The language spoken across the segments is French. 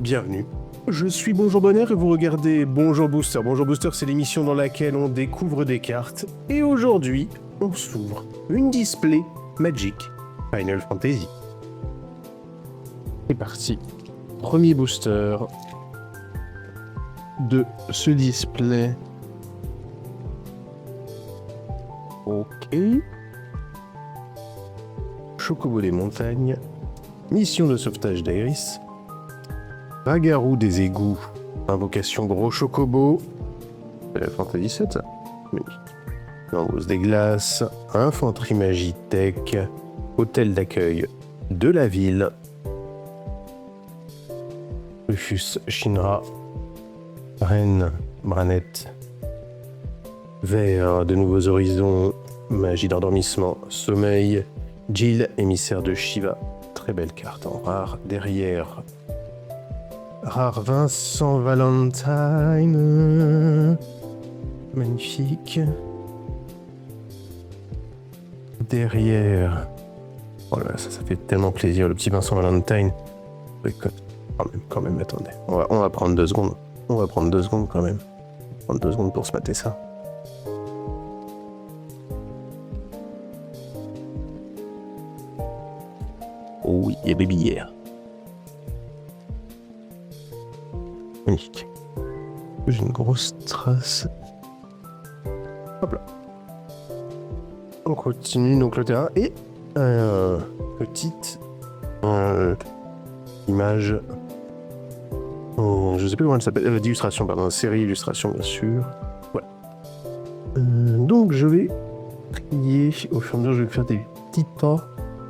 bienvenue. Je suis Bonjour Bonheur et vous regardez Bonjour Booster. Bonjour Booster, c'est l'émission dans laquelle on découvre des cartes. Et aujourd'hui, on s'ouvre une display Magic Final Fantasy. C'est parti. Premier booster de ce display. Ok. Chocobo des montagnes. Mission de sauvetage d'Aeris. Bagarou des égouts. Invocation gros chocobo. Final Fantasy 7, ça. Magnifique. L'embose des glaces. Infanterie Magitech. Hôtel d'accueil de la ville. Rufus Shinra. Reine Branette. Vers de nouveaux horizons. Magie d'endormissement. Sommeil. Jill, émissaire de Shiva. Très belle carte en rare. Derrière. Rare Vincent Valentine. Magnifique. Derrière. Oh là, ça fait tellement plaisir, le petit Vincent Valentine. Quand même, attendez. On va prendre 2 secondes. On va prendre 2 secondes quand même. On va prendre 2 secondes pour se mater ça. Oh oui, il y a baby hier. Magnifique. J'ai une grosse trace. Hop là. On continue donc le terrain et petite image. Je sais plus comment elle s'appelle. D'illustration, pardon. Série illustration, bien sûr. Voilà. Donc je vais trier. Au fur et à mesure, je vais faire des petits pas.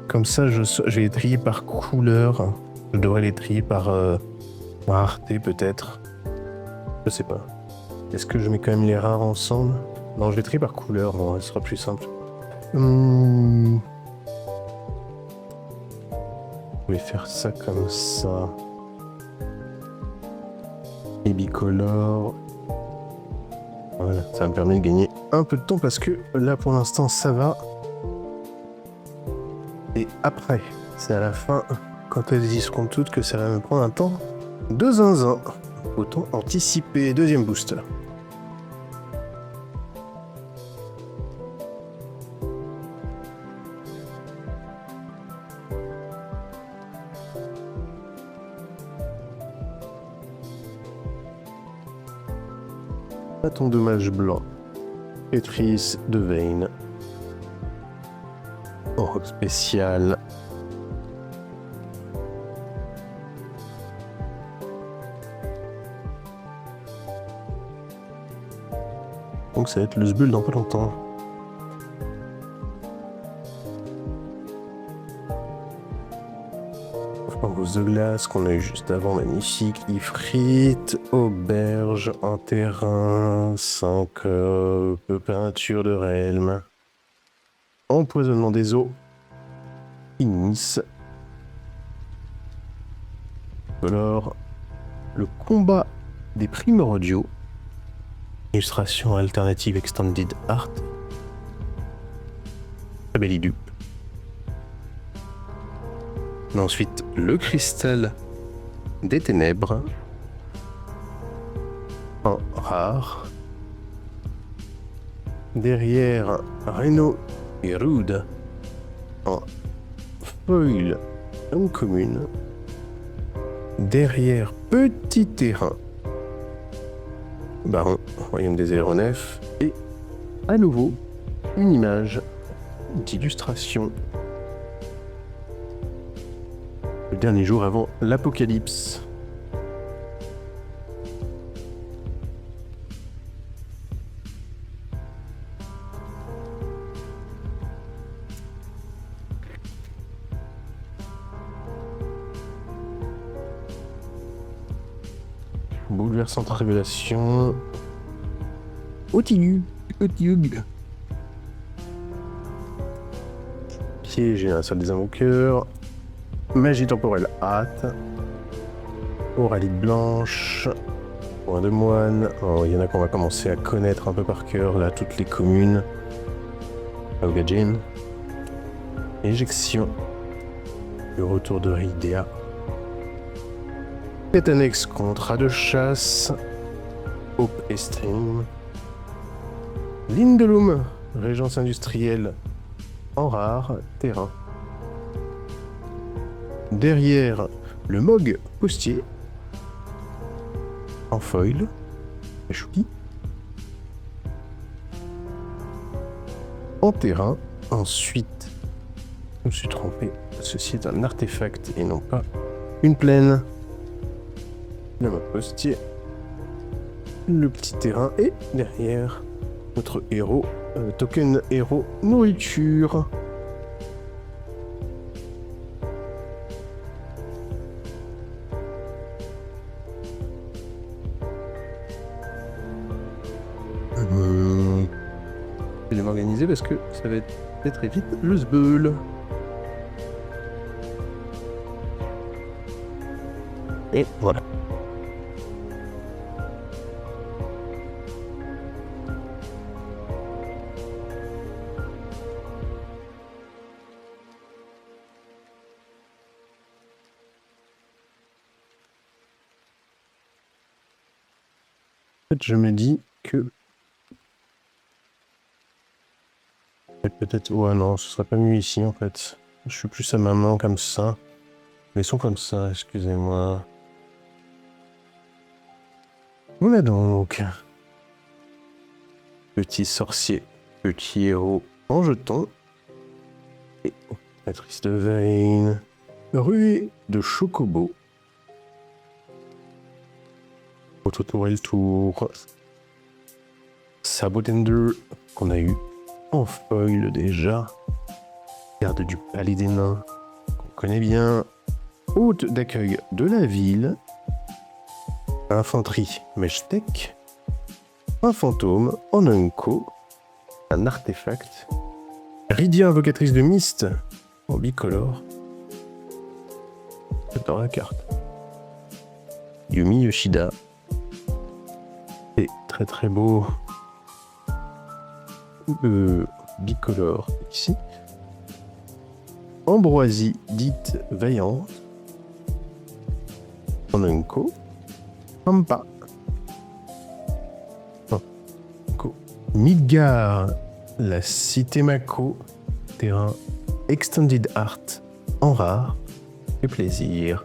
Comme ça, je vais les trier par couleur. Je devrais les trier par rareté, peut-être. Je sais pas. Est-ce que je mets quand même les rares ensemble? Non, je vais trier par couleur. Bon, ce sera plus simple. Je vais faire ça comme ça. Et bicolore. Voilà, ça me permet de gagner un peu de temps parce que là, pour l'instant, ça va. Et après, c'est à la fin, quand elles y seront toutes, que ça va me prendre un temps de zinzin. Autant anticiper. Deuxième booster. Bâton de mage blanc. Pétrice de Vayne. Robe spécial. Donc ça va être le Sbull dans pas longtemps. Rose de glace qu'on a eu juste avant, magnifique. Ifrit, auberge, un terrain, 5 peinture de Relm. Empoisonnement des eaux. Inis. Alors, le combat des primordiaux. Illustration alternative extended art. Abelidup. Ensuite, le cristal des ténèbres. En rare. Derrière, Reno et Rude. En foil en commune. Derrière, petit terrain. Baron, royaume des aéronefs. Et à nouveau, une image d'illustration. Le dernier jour avant l'apocalypse. Bouleversante révélation. Otigu. Piège et un seul des invoqueurs. Magie temporelle hâte. Auralite blanche. Point de moine. Oh, il y en a qu'on va commencer à connaître un peu par cœur, là, toutes les communes. Augajin. Éjection. Le retour de Ridea. Quête annexe, contrat de chasse. Hope Extreme. Lindelum, régence industrielle en rare, terrain. Derrière, le Mog postier. En foil. Choupi. En terrain. Ensuite, je me suis trompé. Ceci est un artefact et non pas une plaine. Le Mog postier. Le petit terrain et derrière notre héros, token héros nourriture. Je vais m'organiser parce que ça va être très vite le sbeul. Et voilà. En fait, je me dis que peut-être... Ouais, non, ce serait pas mieux ici, en fait. Je suis plus à ma main, comme ça. Laissons comme ça, excusez-moi. On a donc... Petit sorcier, petit héros en jeton. Et matrice de veine. Ruée de chocobo. Autotour et le tour. Sabotender, qu'on a eu en foil déjà. Garde du palais des nains, qu'on connaît bien. Hôte d'accueil de la ville. Infanterie Meshtech. Un fantôme en unco. Un artefact. Rydia, invocatrice de Mist en bicolore. J'adore la carte. Yumi Yoshida. Et très très beau. Bicolore ici. Ambroisie dite vaillante. En unco. Pampa. Midgar, la cité Mako, terrain Extended Art en rare, fait plaisir.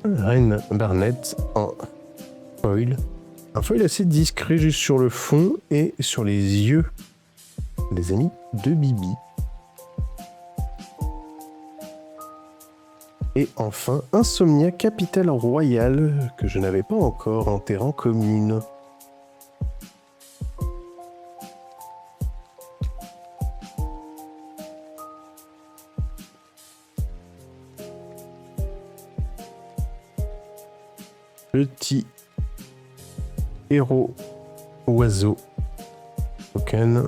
Reine Barnett en foil. Un foil assez discret juste sur le fond et sur les yeux des amis de Bibi. Et enfin, Insomnia Capitale Royale, que je n'avais pas encore en terrain commune. Petit héros oiseau token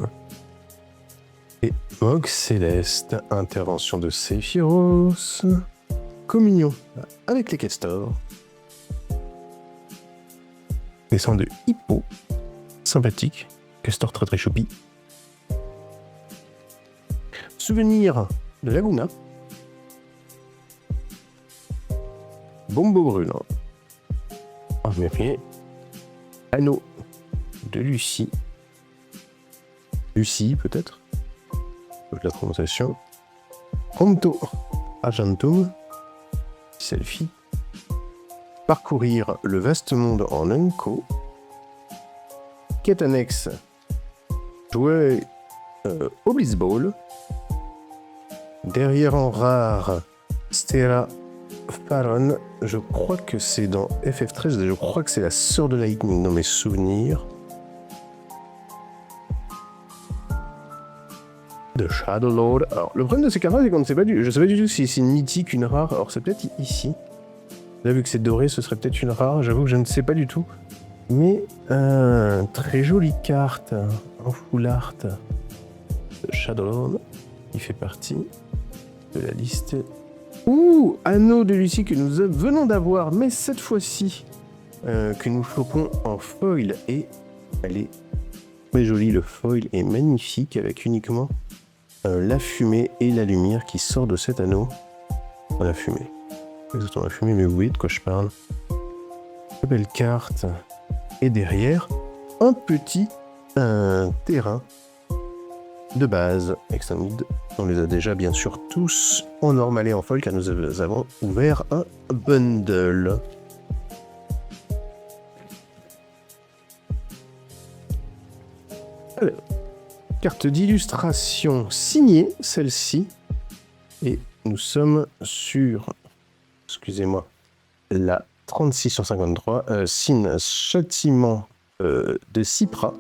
et Mog Céleste, intervention de Sephiroth, communion avec les castors, descend de Hippo, sympathique, castor très très choupi, souvenir de Laguna, Bombo brûlant. Ah, mais anneau de Lucie. Lucie, peut-être. La prononciation. Pronto Agentum. Selfie. Parcourir le vaste monde en unco. Quête annexe. Jouer au Blitzball. Derrière en rare. Stella Faron, je crois que c'est dans FF13, je crois que c'est la sœur de Lightning dans mes souvenirs. De Shadow Lord. Alors, le problème de ces cartes, c'est qu'on ne sait pas je sais pas du tout si c'est une mythique, une rare. Alors, c'est peut-être ici. Là, vu que c'est doré, ce serait peut-être une rare. J'avoue que je ne sais pas du tout. Mais, très jolie carte. En full art. De Shadow Lord. Il fait partie de la liste. Ouh, anneau de Lucie que nous venons d'avoir, mais cette fois-ci, que nous chopons en foil. Et elle est très jolie, le foil est magnifique, avec uniquement la fumée et la lumière qui sort de cet anneau. La fumée. Les autres on a fumé, mais vous voyez de quoi je parle. Une belle carte. Et derrière, un petit terrain de base. Extended. On les a déjà bien sûr tous en normal et en foil car nous avons ouvert un bundle. Alors, carte d'illustration signée, celle-ci. Et nous sommes sur, excusez-moi, la 36 sur 53, Sin Châtiment de Cypra.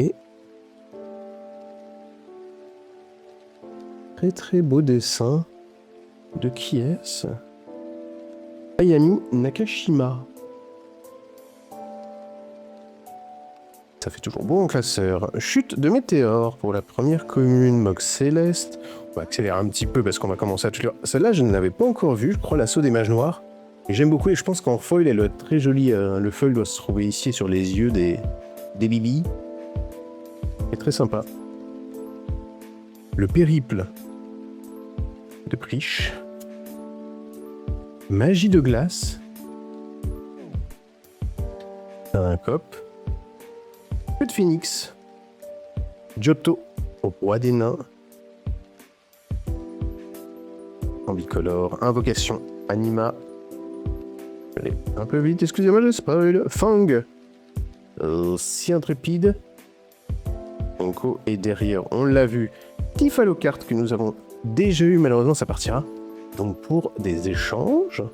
Et très très beau dessin. De qui est-ce? Ayami Nakashima. Ça fait toujours beau en classeur. Chute de météore pour la première commune. Mox Céleste. On va accélérer un petit peu parce qu'on va commencer à tout lire. Celle-là, je ne l'avais pas encore vue. Je crois l'assaut des mages noirs. Et j'aime beaucoup et je pense qu'en foil, elle est très jolie. Le foil doit se trouver ici sur les yeux des bibis. C'est très sympa. Le périple de Priche. Magie de glace. Un cop. Peu de phoenix. Giotto au roi des nains. En bicolore. Invocation. Anima. Allez, un peu vite, excusez-moi, je spoil. Fang. Si intrépide. Onko. Et derrière, on l'a vu. Tifalocarte que nous avons déjà eu. Malheureusement, ça partira. Donc pour des échanges.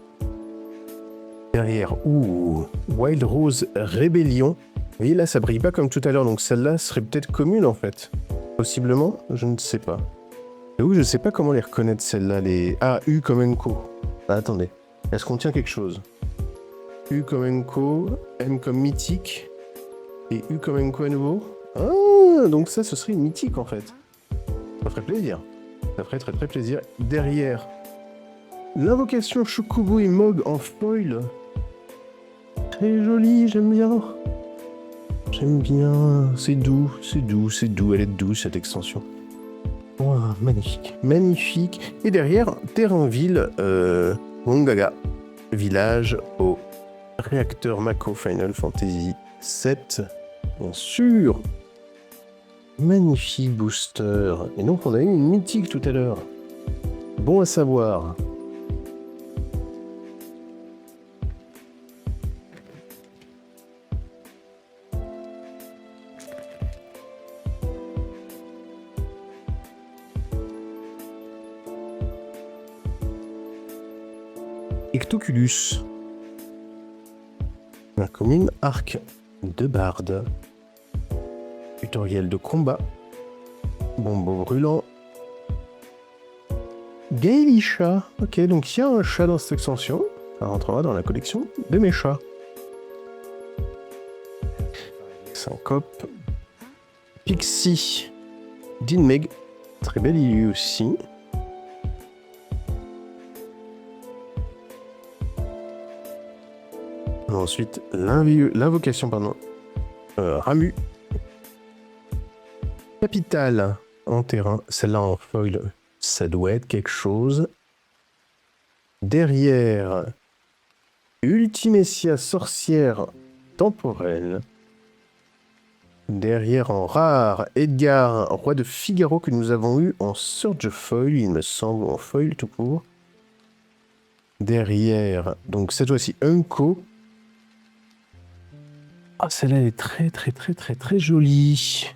Derrière, Wild Rose Rébellion. Vous voyez là, ça brille pas comme tout à l'heure, donc celle-là serait peut-être commune en fait. Possiblement, je ne sais pas. Et je sais pas comment les reconnaître celles-là, les... Ah, U comme Enko. Ah, attendez, est-ce qu'on tient quelque chose? U comme Enko, M comme mythique, et U comme Enko à nouveau. Ah, donc ça, ce serait une mythique en fait. Ça ferait plaisir. Ça ferait très très plaisir. Derrière, l'invocation Chocobo et Mog en foil. Très joli, j'aime bien. J'aime bien. C'est doux, c'est doux, c'est doux. Elle est douce cette extension. Wow, magnifique, magnifique. Et derrière, Terrainville, Wongaga, village au réacteur Mako Final Fantasy VII. Bien sûr. Magnifique booster. Et donc on a eu une mythique tout à l'heure. Bon à savoir. Ectoculus. La commune arc de barde. Tutoriel de combat. Bombo brûlant. Gaelisha. Ok, donc il y a un chat dans cette extension. Ça rentrera dans la collection de mes chats. Syncope. Pixie. Dinmeg. Très belle lui aussi. Ensuite, l'invocation, pardon. Ramu. Capitale en terrain. Celle-là en foil, ça doit être quelque chose. Derrière, Ultimessia sorcière temporelle. Derrière en rare, Edgar, roi de Figaro que nous avons eu en Surge foil, il me semble, en foil tout court. Derrière, donc cette fois-ci, Unko. Ah, celle-là, elle est très, très, très, très, très jolie.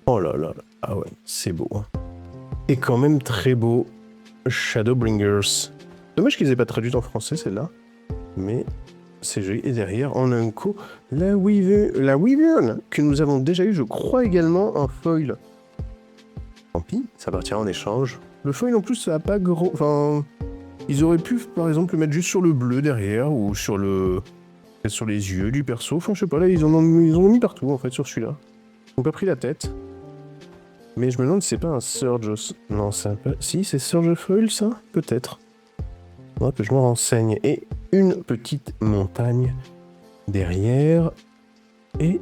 Oh là là là. Ah ouais, c'est beau. Et quand même très beau. Shadowbringers. Dommage qu'ils aient pas traduit en français, celle-là. Mais c'est joli. Et derrière, en Unko, la Wyvern, que nous avons déjà eu, je crois, également en foil. Tant pis, ça partira en échange. Le foil, en plus, ça a pas gros... Enfin... Ils auraient pu, par exemple, le mettre juste sur le bleu derrière, ou sur le... sur les yeux du perso. Enfin, je sais pas, là, ils en ont mis partout, en fait, sur celui-là. Ils n'ont pas pris la tête. Mais je me demande si c'est pas un Surge... Non, c'est un peu... Si, c'est Surge Foil, ça? Peut-être. Faudra que je me renseigne. Et une petite montagne derrière. Et...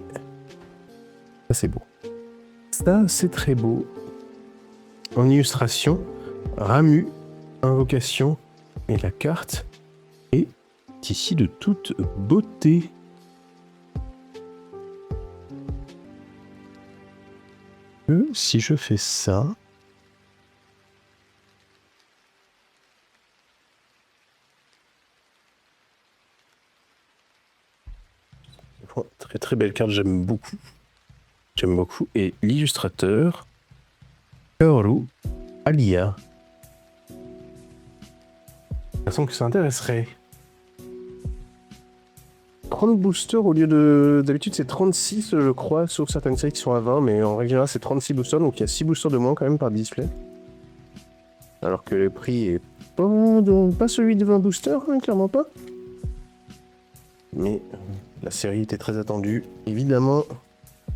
ça, c'est beau. Ça, c'est très beau. En illustration... Ramu, invocation et la carte est ici de toute beauté. Si je fais ça... Très très belle carte, j'aime beaucoup. J'aime beaucoup. Et l'illustrateur, Kaoru Alia. De toute façon que ça intéresserait. 30 boosters au lieu de... D'habitude c'est 36 je crois, sauf certaines séries qui sont à 20, mais en règle générale c'est 36 boosters, donc il y a 6 boosters de moins quand même par display. Alors que le prix est pas celui de 20 boosters, hein, clairement pas. Mais la série était très attendue, évidemment.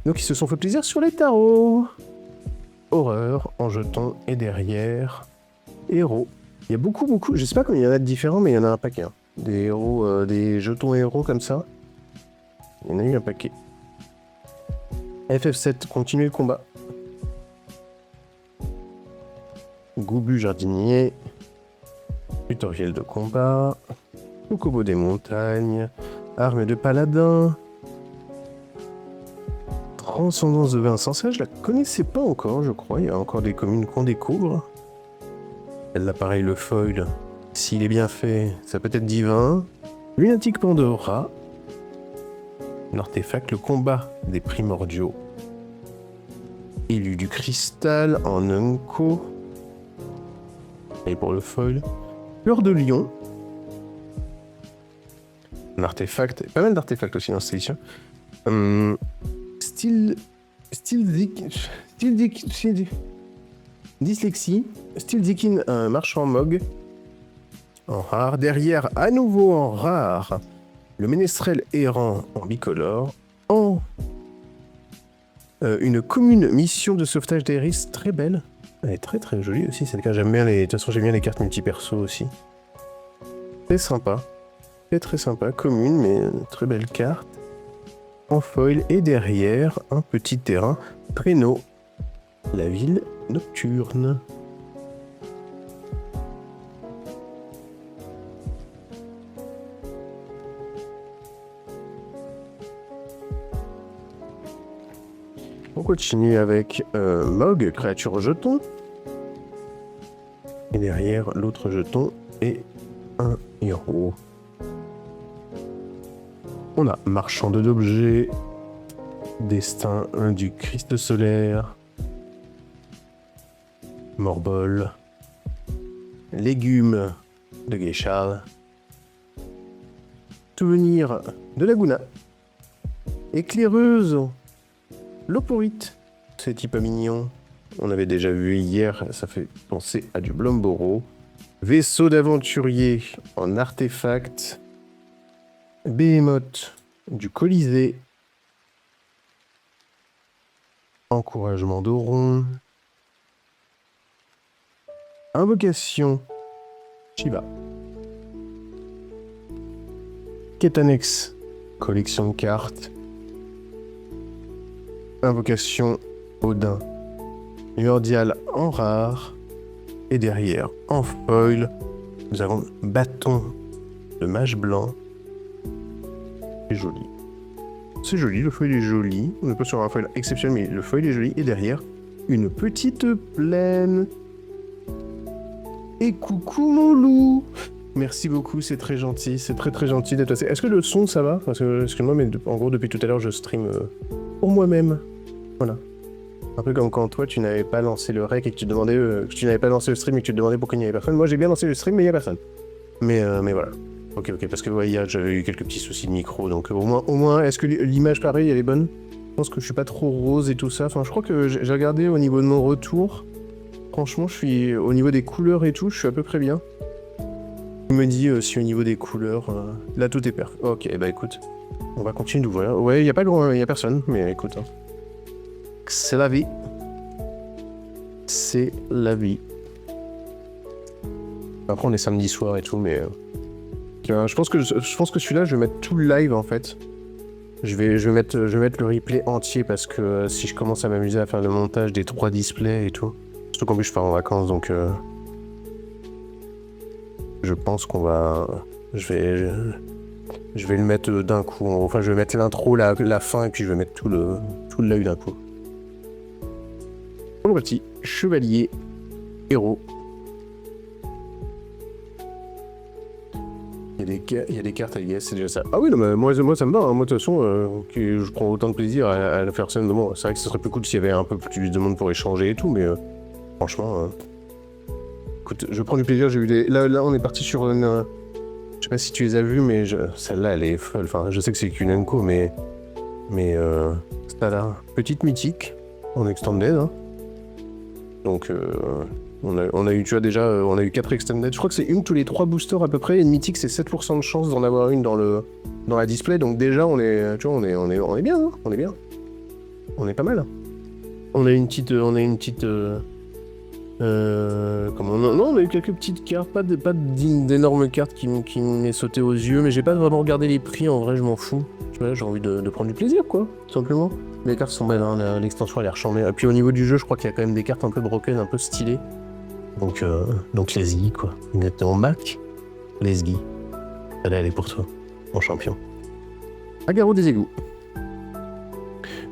Donc ils se sont fait plaisir sur les tarots. Horreur, en jetons et derrière. Héros. Il y a beaucoup, je sais pas combien il y en a de différents, mais il y en a un paquet. Hein. Des héros, des jetons héros comme ça. Il y en a eu un paquet. FF7, continuer le combat. Goubu jardinier. Tutoriel de combat. Kokobo des montagnes. Arme de paladin. Transcendance de Vincent. Ça, je la connaissais pas encore, je crois. Il y a encore des communes qu'on découvre. Là, pareil, le foil. S'il est bien fait, ça peut être divin. Lunatique Pandora. L'artefact, le combat des primordiaux. Élu du cristal en Unko. Et pour le foil, Peur de lion. Un artefact, pas mal d'artefacts aussi dans cette édition. Dyslexie. Style Dikin, un marchand Mog. En rare. Derrière, à nouveau en rare. Le ménestrel errant en bicolore. En une commune mission de sauvetage d'Eris, très belle. Elle est très très jolie aussi, cette carte. J'aime bien les... De toute façon, j'aime bien les cartes multi-perso aussi. C'est sympa. C'est très sympa. Commune, mais très belle carte. En foil. Et derrière, un petit terrain. Prénom. La ville nocturne. On continue avec Mog, créature jeton. Et derrière, l'autre jeton est un héros. On a marchand d'objets, destin du Christ solaire, Morbol, légumes de Geishal, souvenir de Laguna, éclaireuse, Loporite, c'est type mignon. On avait déjà vu hier, ça fait penser à du Blomboro. Vaisseau d'aventurier en artefact. Behemoth du Colisée. Encouragement d'Oron. Invocation Shiva. Quête annexe. Collection de cartes. Invocation Odin. Urdial en rare. Et derrière, en foil, nous avons bâton de mage blanc. C'est joli. C'est joli, le foil est joli. On n'est pas sur un foil exceptionnel, mais le foil est joli. Et derrière, une petite plaine. Et coucou mon loup! Merci beaucoup, c'est très gentil. C'est très très gentil d'être passé. Est-ce que le son, ça va? Parce que, excuse-moi, mais en gros, depuis tout à l'heure, je stream pour moi-même. Voilà. Un peu comme quand toi, tu n'avais pas lancé le rec et que tu demandais... que tu n'avais pas lancé le stream et que tu te demandais pourquoi il n'y avait personne. Moi, j'ai bien lancé le stream, mais il n'y a personne. Mais voilà. Ok, parce que ouais, j'avais eu quelques petits soucis de micro, donc au moins, est-ce que l'image pareil, elle est bonne? Je pense que je suis pas trop rose et tout ça. Enfin, je crois que j'ai regardé au niveau de mon retour. Franchement, je suis au niveau des couleurs et tout, je suis à peu près bien. Il me dit si au niveau des couleurs, là tout est perf. Ok, bah écoute, on va continuer d'ouvrir. Ouais, y a personne, mais écoute, hein. C'est la vie. C'est la vie. Après, on est samedi soir et tout, mais je pense que celui-là, je vais mettre tout le live en fait. Je vais mettre le replay entier parce que si je commence à m'amuser à faire le montage des 3 displays et tout, surtout qu'en plus je pars en vacances, donc Je pense qu'on va... Je vais le mettre d'un coup. Enfin, je vais mettre l'intro, la fin, et puis je vais mettre tout le live d'un coup. Bon, petit chevalier, héros. Il y a des cartes à lier, c'est déjà ça. Ah oui, non, mais moi ça me va. Hein. Moi, de toute façon, je prends autant de plaisir à le faire ça. Bon, c'est vrai que ce serait plus cool s'il y avait un peu plus de monde pour échanger et tout, mais franchement... Écoute, je prends du plaisir. J'ai eu des... Là, on est parti sur une... Je sais pas si tu les as vus, mais celle-là, elle est folle. Enfin, je sais que c'est qu'une Enco, mais c'est là, petite mythique, en extended. Hein. Donc, on a eu, tu vois, déjà, on a eu 4 extended. Je crois que c'est une tous les 3 boosters à peu près. Et une mythique, c'est 7% de chance d'en avoir une dans la display. Donc déjà, on est, tu vois, on est bien, hein. On est bien. On est pas mal. On a une petite, non, on a eu quelques petites cartes, pas d'énormes cartes qui m'est sauté aux yeux, mais j'ai pas vraiment regardé les prix, en vrai je m'en fous. Tu vois, j'ai envie de prendre du plaisir, quoi, tout simplement. Les cartes sont belles, hein, l'extension a l'air chambée. Et puis au niveau du jeu, je crois qu'il y a quand même des cartes un peu broken, un peu stylées. Donc let's go, quoi. Exactement, Mac, let's go. Allez, elle est pour toi, mon champion. Agaro des égouts.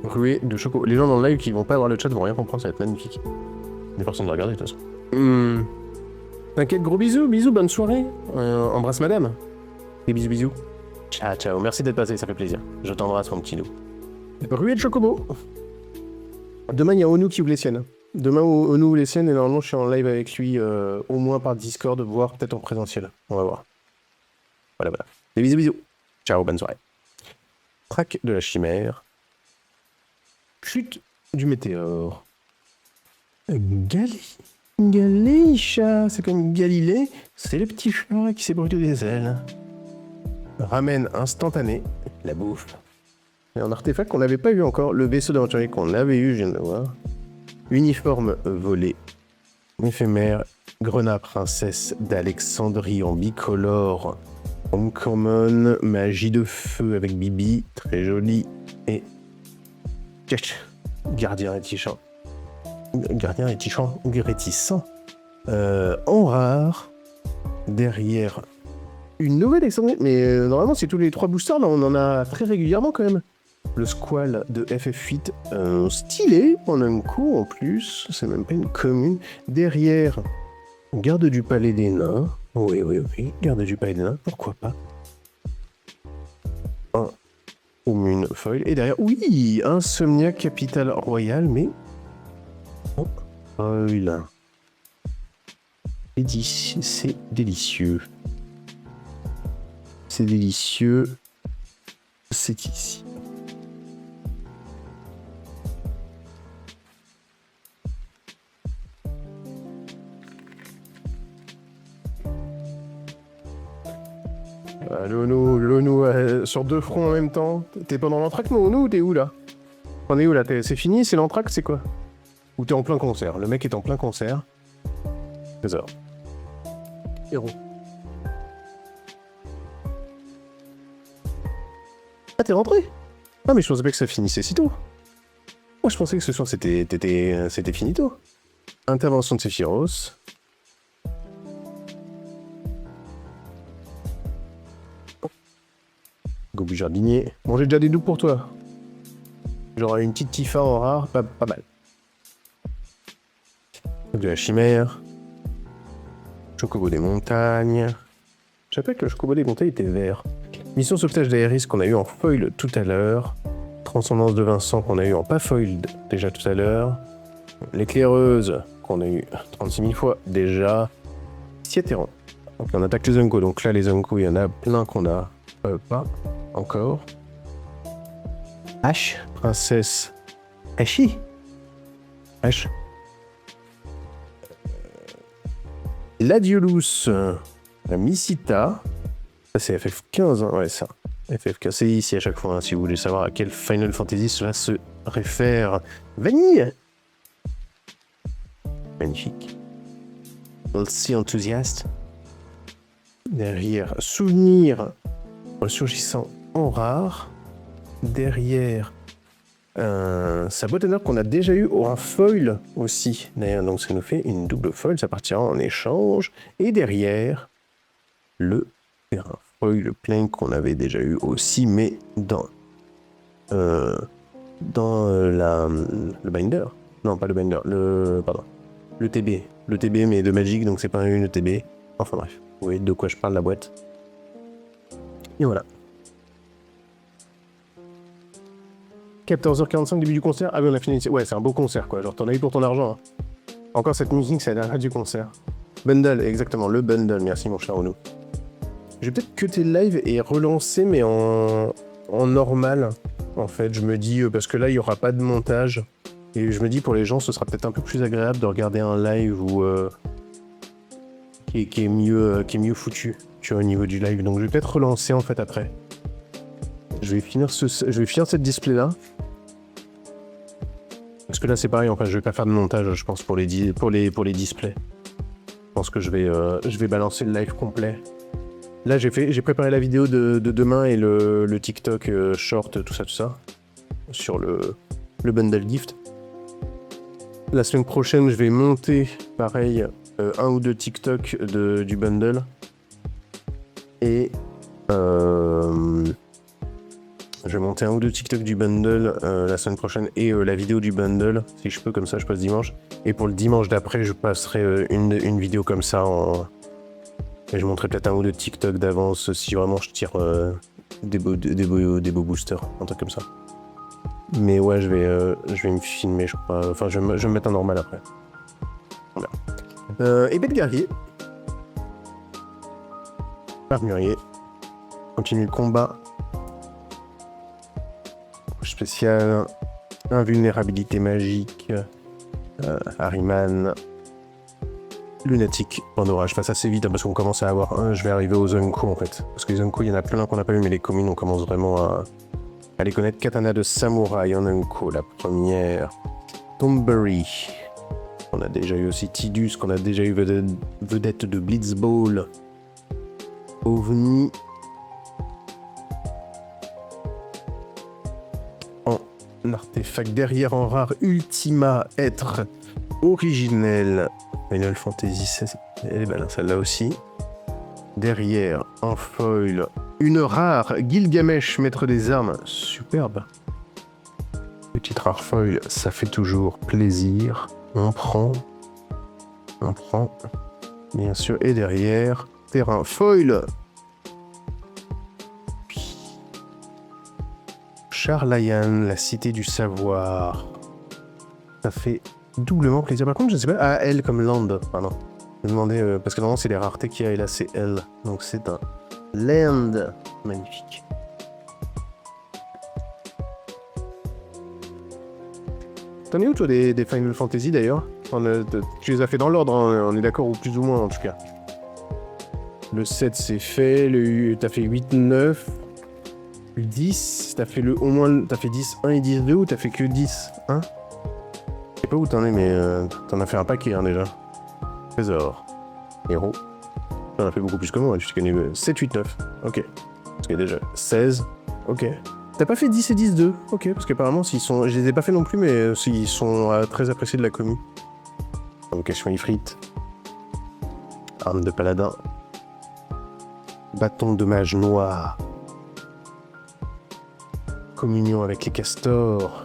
Ruée de choco. Les gens dans le live qui vont pas avoir le chat vont rien comprendre, ça va être magnifique. Des personnes de regarder de toute façon. T'inquiète, gros bisous, bonne soirée. Embrasse madame. Des bisous. Ciao, merci d'être passé, ça fait plaisir. Je t'embrasse mon petit loup. Ruée de chocobo. Demain il y a Onu qui ouvre les siennes. Demain Onu ouvre les siennes et normalement je suis en live avec lui au moins par Discord, voire peut-être en présentiel. On va voir. Voilà. Des bisous. Ciao, bonne soirée. Track de la chimère. Chute du météore. Galécha, c'est comme Galilée, c'est le petit chat qui s'est brûlé des ailes. Ramène instantané, la bouffe. Et un artefact qu'on n'avait pas eu encore, le vaisseau d'aventurier qu'on avait eu, je viens de le voir. Uniforme volé. Éphémère, grenat princesse d'Alexandrie en bicolore. Uncommon, magie de feu avec Bibi, très joli. Et... Gardien réticent. En rare. Derrière une nouvelle extended. Mais normalement, c'est tous les 3 boosters. Là, on en a très régulièrement quand même. Le Squall de FF8. Stylé. On a un coup en plus. C'est même pas une commune. Derrière, garde du palais des nains. Oui. Garde du palais des nains. Pourquoi pas. Un commune foil. Et derrière, oui, Insomnia Capitale Royale, mais... Oh là. C'est délicieux. C'est délicieux. C'est ici. L'ONU sur 2 fronts en même temps. T'es pas dans l'entracte, non, ou t'es où là? On est où là? C'est fini? C'est l'entracte? C'est quoi? Ou t'es en plein concert? Le mec est en plein concert. Trésor. Héros. Ah, t'es rentré? Ah, mais je pensais pas que ça finissait si tôt. Moi, je pensais que ce soir c'était finito. Intervention de Sephiroth. Gobu jardinier. Bon, j'ai déjà des doubles pour toi. J'aurai une petite Tifa en rare, pas mal. De la chimère. Chocobo des montagnes. Je rappelle que le chocobo des montagnes était vert. Mission sauvetage d'Aéris qu'on a eu en foil tout à l'heure. Transcendance de Vincent qu'on a eu en pas foil déjà tout à l'heure. L'éclaireuse qu'on a eu 36 000 fois déjà. Siateran. Donc on attaque les Unco. Donc là les Unco, il y en a plein qu'on a pas encore. H. Princesse. Hachi. H. Ladiolus, la Misita, ça c'est FF15, hein, ouais ça, FF15, c'est ici à chaque fois, hein, si vous voulez savoir à quel Final Fantasy cela se réfère. Vanille. Magnifique. Aussi enthousiaste. Derrière, souvenir ressurgissant en rare. Derrière, sa boîte à notes qu'on a déjà eu en foil aussi. D'ailleurs, donc ça nous fait une double foil, ça partira en échange. Et derrière, le terrain foil plein qu'on avait déjà eu aussi, mais dans le binder. Non, pas le binder, pardon. Le TB. Le TB, mais de Magic, donc c'est pas une TB. Enfin bref, vous voyez de quoi je parle, la boîte. Et voilà. 14h45, début du concert. Ah oui, on a fini. Ouais, c'est un beau concert, quoi. Genre, t'en as eu pour ton argent. Hein. Encore cette musique, c'est la dernière du concert. Bundle, exactement, le bundle. Merci, mon cher Onou. Je vais peut-être cutter le live et relancer, mais en normal, en fait. Je me dis, parce que là, il n'y aura pas de montage. Et je me dis, pour les gens, ce sera peut-être un peu plus agréable de regarder un live où, qui est mieux foutu, tu vois, au niveau du live. Donc, je vais peut-être relancer, en fait, après. Je vais finir cette display-là. Parce que là, c'est pareil, enfin, je vais pas faire de montage, je pense, pour les displays. Je pense que je vais balancer le live complet. Là, j'ai préparé la vidéo de demain et le TikTok short, tout ça, sur le bundle gift. La semaine prochaine, je vais monter, pareil, un ou deux TikTok du bundle. Et je vais monter un ou deux TikTok du bundle la semaine prochaine et la vidéo du bundle, si je peux, comme ça je passe dimanche. Et pour le dimanche d'après, je passerai une vidéo comme ça et je montrerai peut-être un ou deux TikTok d'avance si vraiment je tire des beaux boosters, un truc comme ça. Mais ouais, je vais me filmer, je crois. Enfin, je vais me mettre un normal après. Voilà. Épée de guerrier. Armurier. Continue le combat. Spécial. Invulnérabilité magique. Harryman. Lunatique. Point d'orage. Je passe assez vite hein, parce qu'on commence à avoir un. Je vais arriver aux Unko en fait. Parce que les Unko, il y en a plein qu'on n'a pas eu, mais les communes, on commence vraiment à les connaître. Katana de Samouraï en Unko. La première. Tomberry. On a déjà eu aussi Tidus, qu'on a déjà eu vedette de Blitzball. OVNI. En artefact derrière en rare Ultima, être originel. Final Fantasy 16. Elle est belle celle-là aussi. Derrière en foil, une rare Gilgamesh, maître des armes. Superbe. Petite rare foil, ça fait toujours plaisir. On prend, bien sûr, et derrière, terrain foil. Charlayan, la cité du savoir. Ça fait doublement plaisir. Par contre, je ne sais pas, ah, L comme land, pardon. Je me demandais, parce que normalement c'est les raretés qu'il y a, et là c'est L. Donc c'est un land. Magnifique. T'en es où toi des Final Fantasy d'ailleurs? Tu les as fait dans l'ordre, hein, on est d'accord, ou plus ou moins en tout cas. Le 7 c'est fait, t'as fait 8, 9, 10, t'as fait au moins, t'as fait 10, 1 et 10, 2 ou t'as fait que 10, 1? Je sais pas où t'en es mais t'en as fait un paquet hein, déjà. Trésor. Héros. T'en as fait beaucoup plus que moi, tu connais 7, 8, 9, ok. Parce qu'il y a déjà 16, ok. T'as pas fait 10 et 10, 2, ok, parce qu'apparemment, je les ai pas fait non plus, mais ils sont très appréciés de la commu. Invocation Ifrit. Arme de paladin. Bâton de mage noir. Communion avec les castors.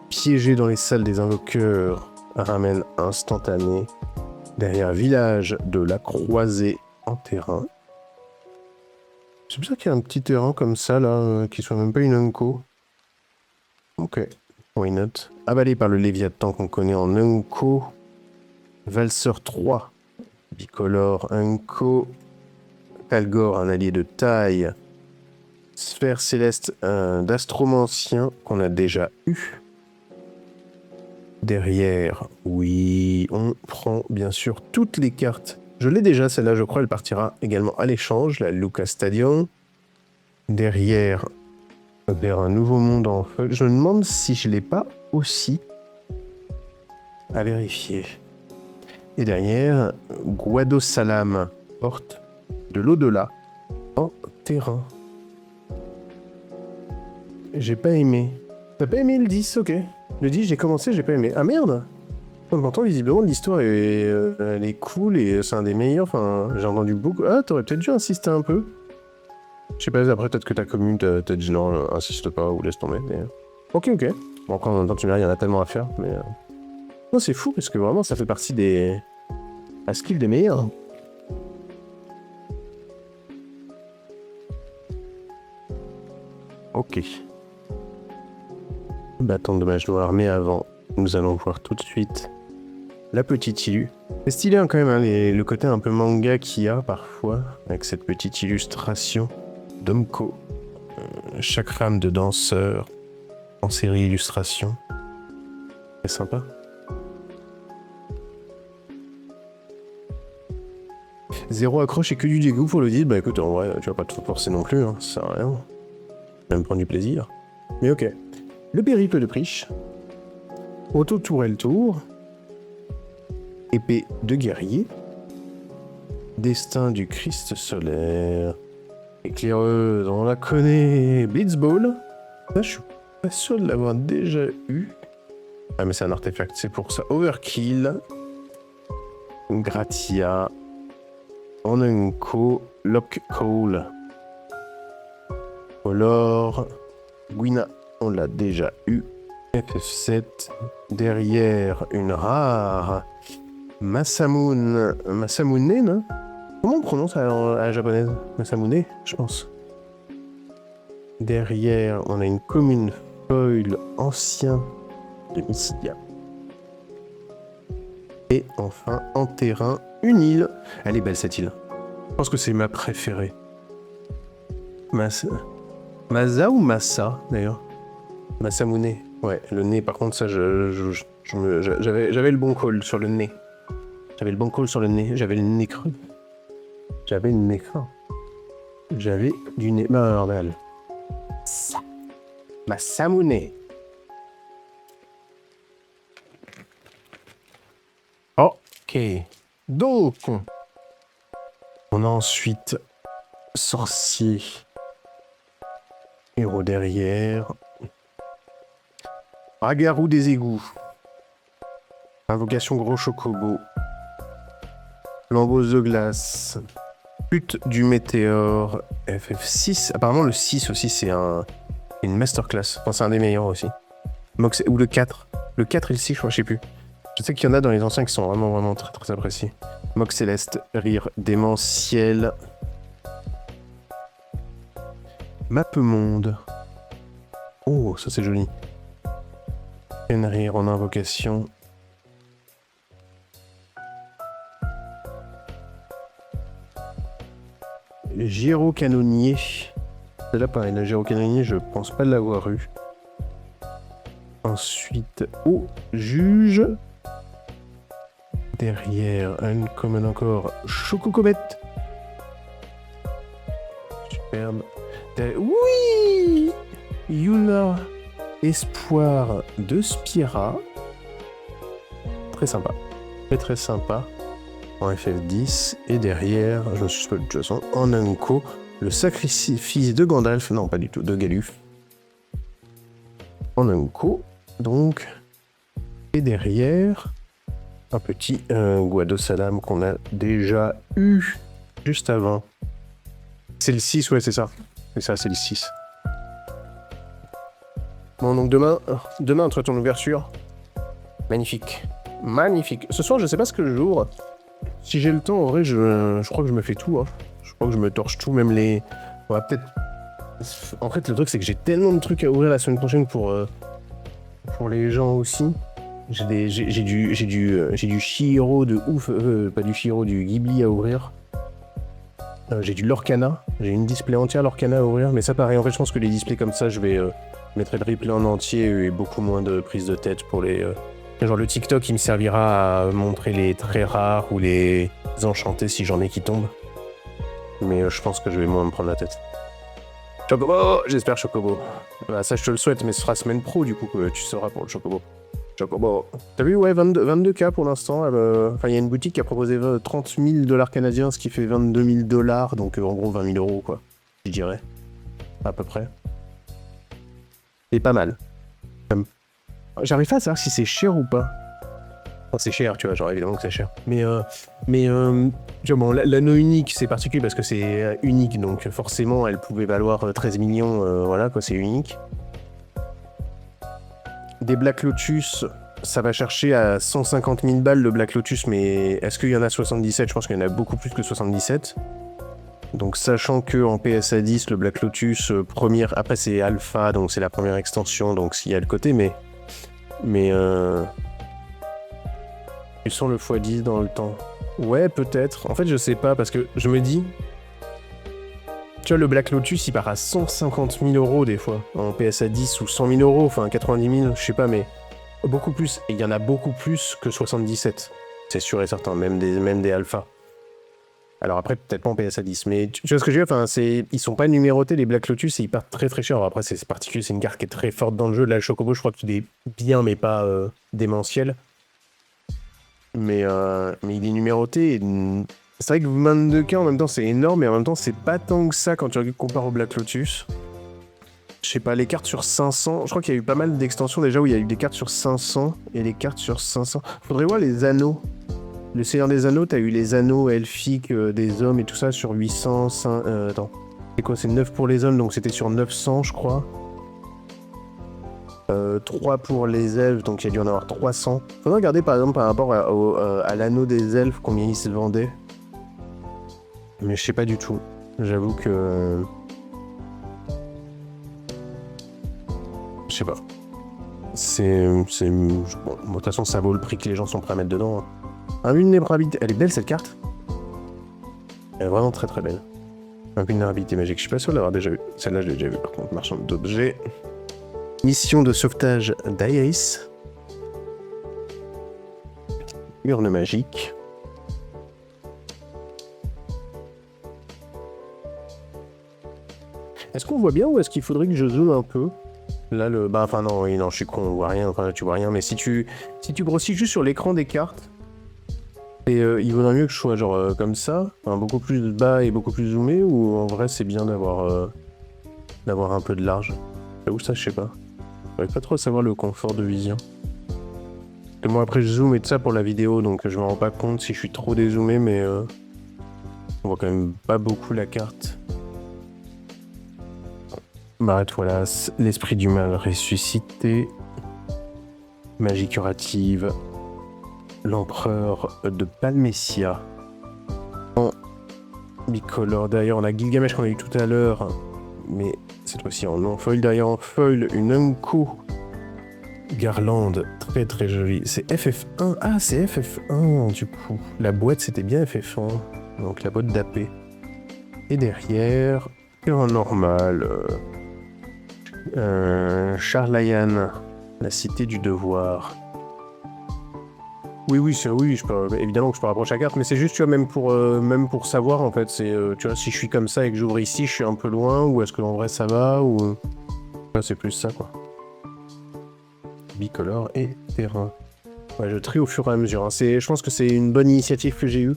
Piégé dans les salles des invoqueurs. Ramène instantané. Derrière village de la croisée en terrain. C'est bizarre qu'il y ait un petit terrain comme ça, là, qui soit même pas une Unco. Ok, why not. Avalé par le Léviathan qu'on connaît en Unco. Valseur 3. Bicolore Unco. Talgor, un allié de taille. Sphère céleste d'astromancien qu'on a déjà eu. Derrière, oui, on prend bien sûr toutes les cartes. Je l'ai déjà, celle-là, je crois, elle partira également à l'échange, la Lucas Stadium. Derrière, vers un nouveau monde en feu. Je me demande si je l'ai pas aussi. À vérifier. Et derrière, Guado Salam, porte de l'au-delà, en terrain. J'ai pas aimé. T'as pas aimé le 10, ok. Le 10, j'ai commencé, j'ai pas aimé. Ah merde! On entend visiblement l'histoire elle est cool et c'est un des meilleurs. Enfin, j'ai entendu beaucoup. Ah, t'aurais peut-être dû insister un peu. Je sais pas, après peut-être que ta commune t'a dit non, insiste pas ou laisse tomber. Mais... Ok, ok. Bon, encore en même temps, tu me dis, il y en a tellement à faire. Mais non, c'est fou parce que vraiment, ça fait partie des. À skill des meilleurs. Ok. Bâton de mage noir, mais avant, nous allons voir tout de suite la petite illu. C'est stylé hein, quand même, hein, le côté un peu manga qu'il y a parfois, avec cette petite illustration d'Omko. Chaque rame de danseur en série illustration. C'est sympa. Zéro accroche et que du dégoût pour le dire. Bah écoute, en vrai, tu vas pas te forcer non plus, hein, ça sert à rien. Même prendre du plaisir. Mais ok. Le périple de Priche. Auto tourelle tour. Épée de guerrier. Destin du Christ solaire. Éclaireuse, on la connaît. Blitzball. Ça, je suis pas sûr de l'avoir déjà eu. Ah, mais c'est un artefact, c'est pour ça. Overkill. Gratia. Onenko. Lock Call. Color. Gwina, on l'a déjà eu. FF7. Derrière, une rare. Masamune. Masamune, non? Comment on prononce à la japonaise? Masamune, je pense. Derrière, on a une commune foil ancien de Mysidia. Et enfin, en terrain, une île. Elle est belle cette île. Je pense que c'est ma préférée. Masa ou Massa, d'ailleurs? Masamune. Ouais, le nez, par contre, ça, j'avais le bon call sur le nez. J'avais le bon call sur le nez. J'avais le nez creux. J'avais le nez creux. J'avais du nez... Bordel. Ça. Masamune. Ok. Donc, on a ensuite sorcier. Héros derrière. Agarou des égouts. Invocation gros chocobo. Lambeause de glace. Pute du météore. FF6. Apparemment le 6 aussi c'est une masterclass. Enfin c'est un des meilleurs aussi. Mox ou le 4. Le 4 et le 6 je crois, je sais plus. Je sais qu'il y en a dans les anciens qui sont vraiment très très appréciés. Mox céleste. Rire démentiel. Map monde. Oh ça c'est joli. Rire en invocation. Gyro canonnier. C'est là pareil, le gyro canonnier, je pense pas l'avoir eu. Ensuite, au juge. Derrière, un commun encore. Chococomet. Superbe. Oui! Yuna. Espoir de Spira. Très sympa. Très sympa. En FF10. Et derrière, je suis de toute façon, en Unco, le sacrifice de Gandalf. Non, pas du tout, de Galuf. En Unco. Donc. Et derrière, un petit Guado Salam qu'on a déjà eu juste avant. C'est le 6, ouais, c'est ça. C'est ça, c'est le 6. Bon, donc demain entre ton ouverture. Magnifique. Magnifique. Ce soir, je sais pas ce que j'ouvre. Si j'ai le temps, en vrai, je crois que je me fais tout. Hein. Je crois que je me torche tout, même les... On va peut-être... En fait, le truc, c'est que j'ai tellement de trucs à ouvrir la semaine prochaine pour les gens aussi. J'ai du Chihiro de ouf. Pas du Chihiro, du Ghibli à ouvrir. J'ai du Lorcana. J'ai une display entière Lorcana à ouvrir. Mais ça, pareil, en fait, je pense que les displays comme ça, je vais... mettre le replay en entier et beaucoup moins de prise de tête pour les... Genre le TikTok, il me servira à montrer les très rares ou les enchantés si j'en ai qui tombent. Mais je pense que je vais moins me prendre la tête. Chocobo! J'espère Chocobo. Bah, ça, je te le souhaite, mais ce sera semaine pro, du coup, que tu sauras pour le Chocobo. Chocobo. T'as vu, ouais, 22K pour l'instant. Enfin, il y a une boutique qui a proposé 30 000 $ canadiens, ce qui fait 22 000 $, donc en gros 20 000 €, quoi. Je dirais. À peu près. Et pas mal. J'arrive pas à savoir si c'est cher ou pas. Enfin, c'est cher, tu vois, genre évidemment que c'est cher. Mais tu vois, bon, l'anneau unique, c'est particulier parce que c'est unique, donc forcément, elle pouvait valoir 13 millions, voilà, quoi, c'est unique. Des Black Lotus, ça va chercher à 150 000 balles le Black Lotus, mais est-ce qu'il y en a 77? Je pense qu'il y en a beaucoup plus que 77. Donc sachant que en PSA 10, le Black Lotus, première, après c'est Alpha, donc c'est la première extension, donc s'il y a le côté, mais tu sens le x10 dans le temps. Ouais, peut-être. En fait, je sais pas, parce que je me dis... Tu vois, le Black Lotus, il part à 150 000 euros des fois, en PSA 10, ou 100 000 euros, enfin 90 000, je sais pas, mais... Beaucoup plus. Et il y en a beaucoup plus que 77. C'est sûr et certain, même des alphas. Alors après, peut-être pas en PSA 10, mais tu vois ce que je veux dire, enfin, ils sont pas numérotés, les Black Lotus, et ils partent très très cher. Alors après, c'est particulier, c'est une carte qui est très forte dans le jeu. Là, le Chocobo, je crois que tu est bien, mais pas démentiel. Mais il est numéroté. C'est vrai que 22K en même temps, c'est énorme, mais en même temps, c'est pas tant que ça quand tu compares au Black Lotus. Je sais pas, les cartes sur 500, je crois qu'il y a eu pas mal d'extensions déjà où il y a eu des cartes sur 500 et les cartes sur 500. Faudrait voir les anneaux. Le Seigneur des Anneaux, t'as eu les anneaux elfiques des hommes et tout ça sur 800... attends. C'est quoi? C'est 9 pour les hommes, donc c'était sur 900, je crois. 3 pour les elfes, donc il y a dû en avoir 300. Faudrait regarder par exemple par rapport à l'anneau des elfes, combien il se vendait. Mais je sais pas du tout. J'avoue que... Je sais pas. Bon, de toute façon, ça vaut le prix que les gens sont prêts à mettre dedans. Hein. Invulnérabilité. Elle est belle cette carte. Elle est vraiment très très belle. Invulnérabilité magique. Je suis pas sûr de l'avoir déjà vu. Celle-là, je l'ai déjà vue par contre. Marchand d'objets. Mission de sauvetage d'Iris. Urne magique. Est-ce qu'on voit bien ou est-ce qu'il faudrait que je zoome un peu? Là, enfin non, oui, non, je suis con, on voit rien, enfin tu vois rien, mais si tu grossis juste sur l'écran des cartes, et il vaudrait mieux que je sois genre comme ça, enfin, beaucoup plus bas et beaucoup plus zoomé, ou en vrai c'est bien d'avoir un peu de large. Où ça, je sais pas. Je pas trop savoir le confort de vision. Et moi après je zoome et tout ça pour la vidéo, donc je me rends pas compte si je suis trop dézoomé, mais on voit quand même pas beaucoup la carte. Barrette, voilà, l'esprit du mal ressuscité, magie curative, l'empereur de Palmessia, en bicolore. D'ailleurs, on a Gilgamesh qu'on a eu tout à l'heure, mais cette fois-ci en non-foil. Derrière en foil, une Unco Garland, très très jolie. C'est FF1, ah c'est FF1 du coup. La boîte c'était bien FF1, donc la boîte d'AP. Et derrière, un normal... Charlayan, la cité du devoir. Oui, évidemment que je peux rapprocher la carte, mais c'est juste, tu vois, même pour savoir, en fait, c'est, tu vois, si je suis comme ça et que j'ouvre ici, je suis un peu loin, ou est-ce que en vrai ça va, ou... Ouais, c'est plus ça, quoi. Bicolore et terrain. Ouais, je trie au fur et à mesure. Hein. Je pense que c'est une bonne initiative que j'ai eue.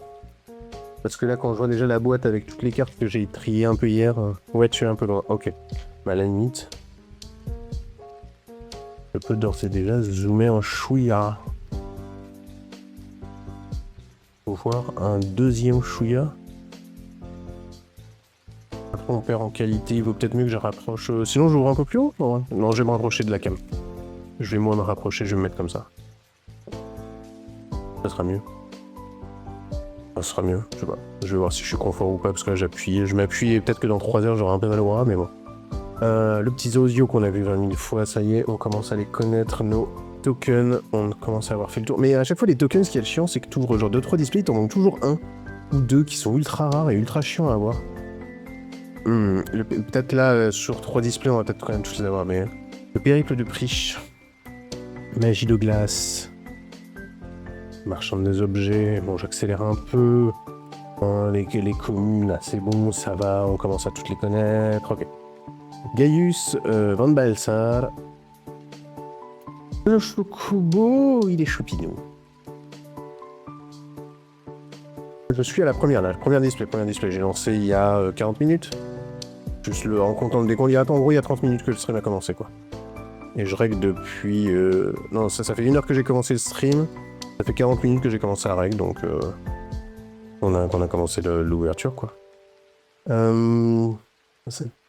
Parce que là, quand je vois déjà la boîte avec toutes les cartes que j'ai triées un peu hier... Ouais, tu es un peu loin. Ok. Bah, à la limite... Je peux d'ores et déjà zoomer en chouïa. Faut voir un deuxième chouïa. Après on perd en qualité, il vaut peut-être mieux que je rapproche... Sinon j'ouvre un peu plus haut? Non, je vais me rapprocher de la cam. Je vais moins me rapprocher, je vais me mettre comme ça. Ça sera mieux. Ça sera mieux, je sais pas. Je vais voir si je suis confort ou pas, parce que là je m'appuie et peut-être que dans 3 heures j'aurai un peu mal au bras, mais bon. Le petit Zozio qu'on a vu 20 000 fois, ça y est, on commence à les connaître, nos tokens, on commence à avoir fait le tour. Mais à chaque fois, les tokens, ce qui est chiant, c'est que tu ouvres genre 2-3 displays, t'en manques toujours un ou deux qui sont ultra rares et ultra chiants à avoir. Peut-être là, sur 3 displays, on va peut-être quand même tous les avoir, mais... Le périple de Priche. Magie de glace. Marchand des objets. Bon, j'accélère un peu. Hein, les communes, là, c'est bon, ça va, on commence à toutes les connaître, ok. Gaius Van Balsar. Le Chocobo, il est choupinou. Je suis à la première, là, première display. J'ai lancé il y a 40 minutes. Juste en comptant le décompte, en gros, il y a 30 minutes que le stream a commencé, quoi. Et je règle depuis... Non, ça fait 1 heure que j'ai commencé le stream. Ça fait 40 minutes que j'ai commencé la règle, donc on a commencé l'ouverture, quoi.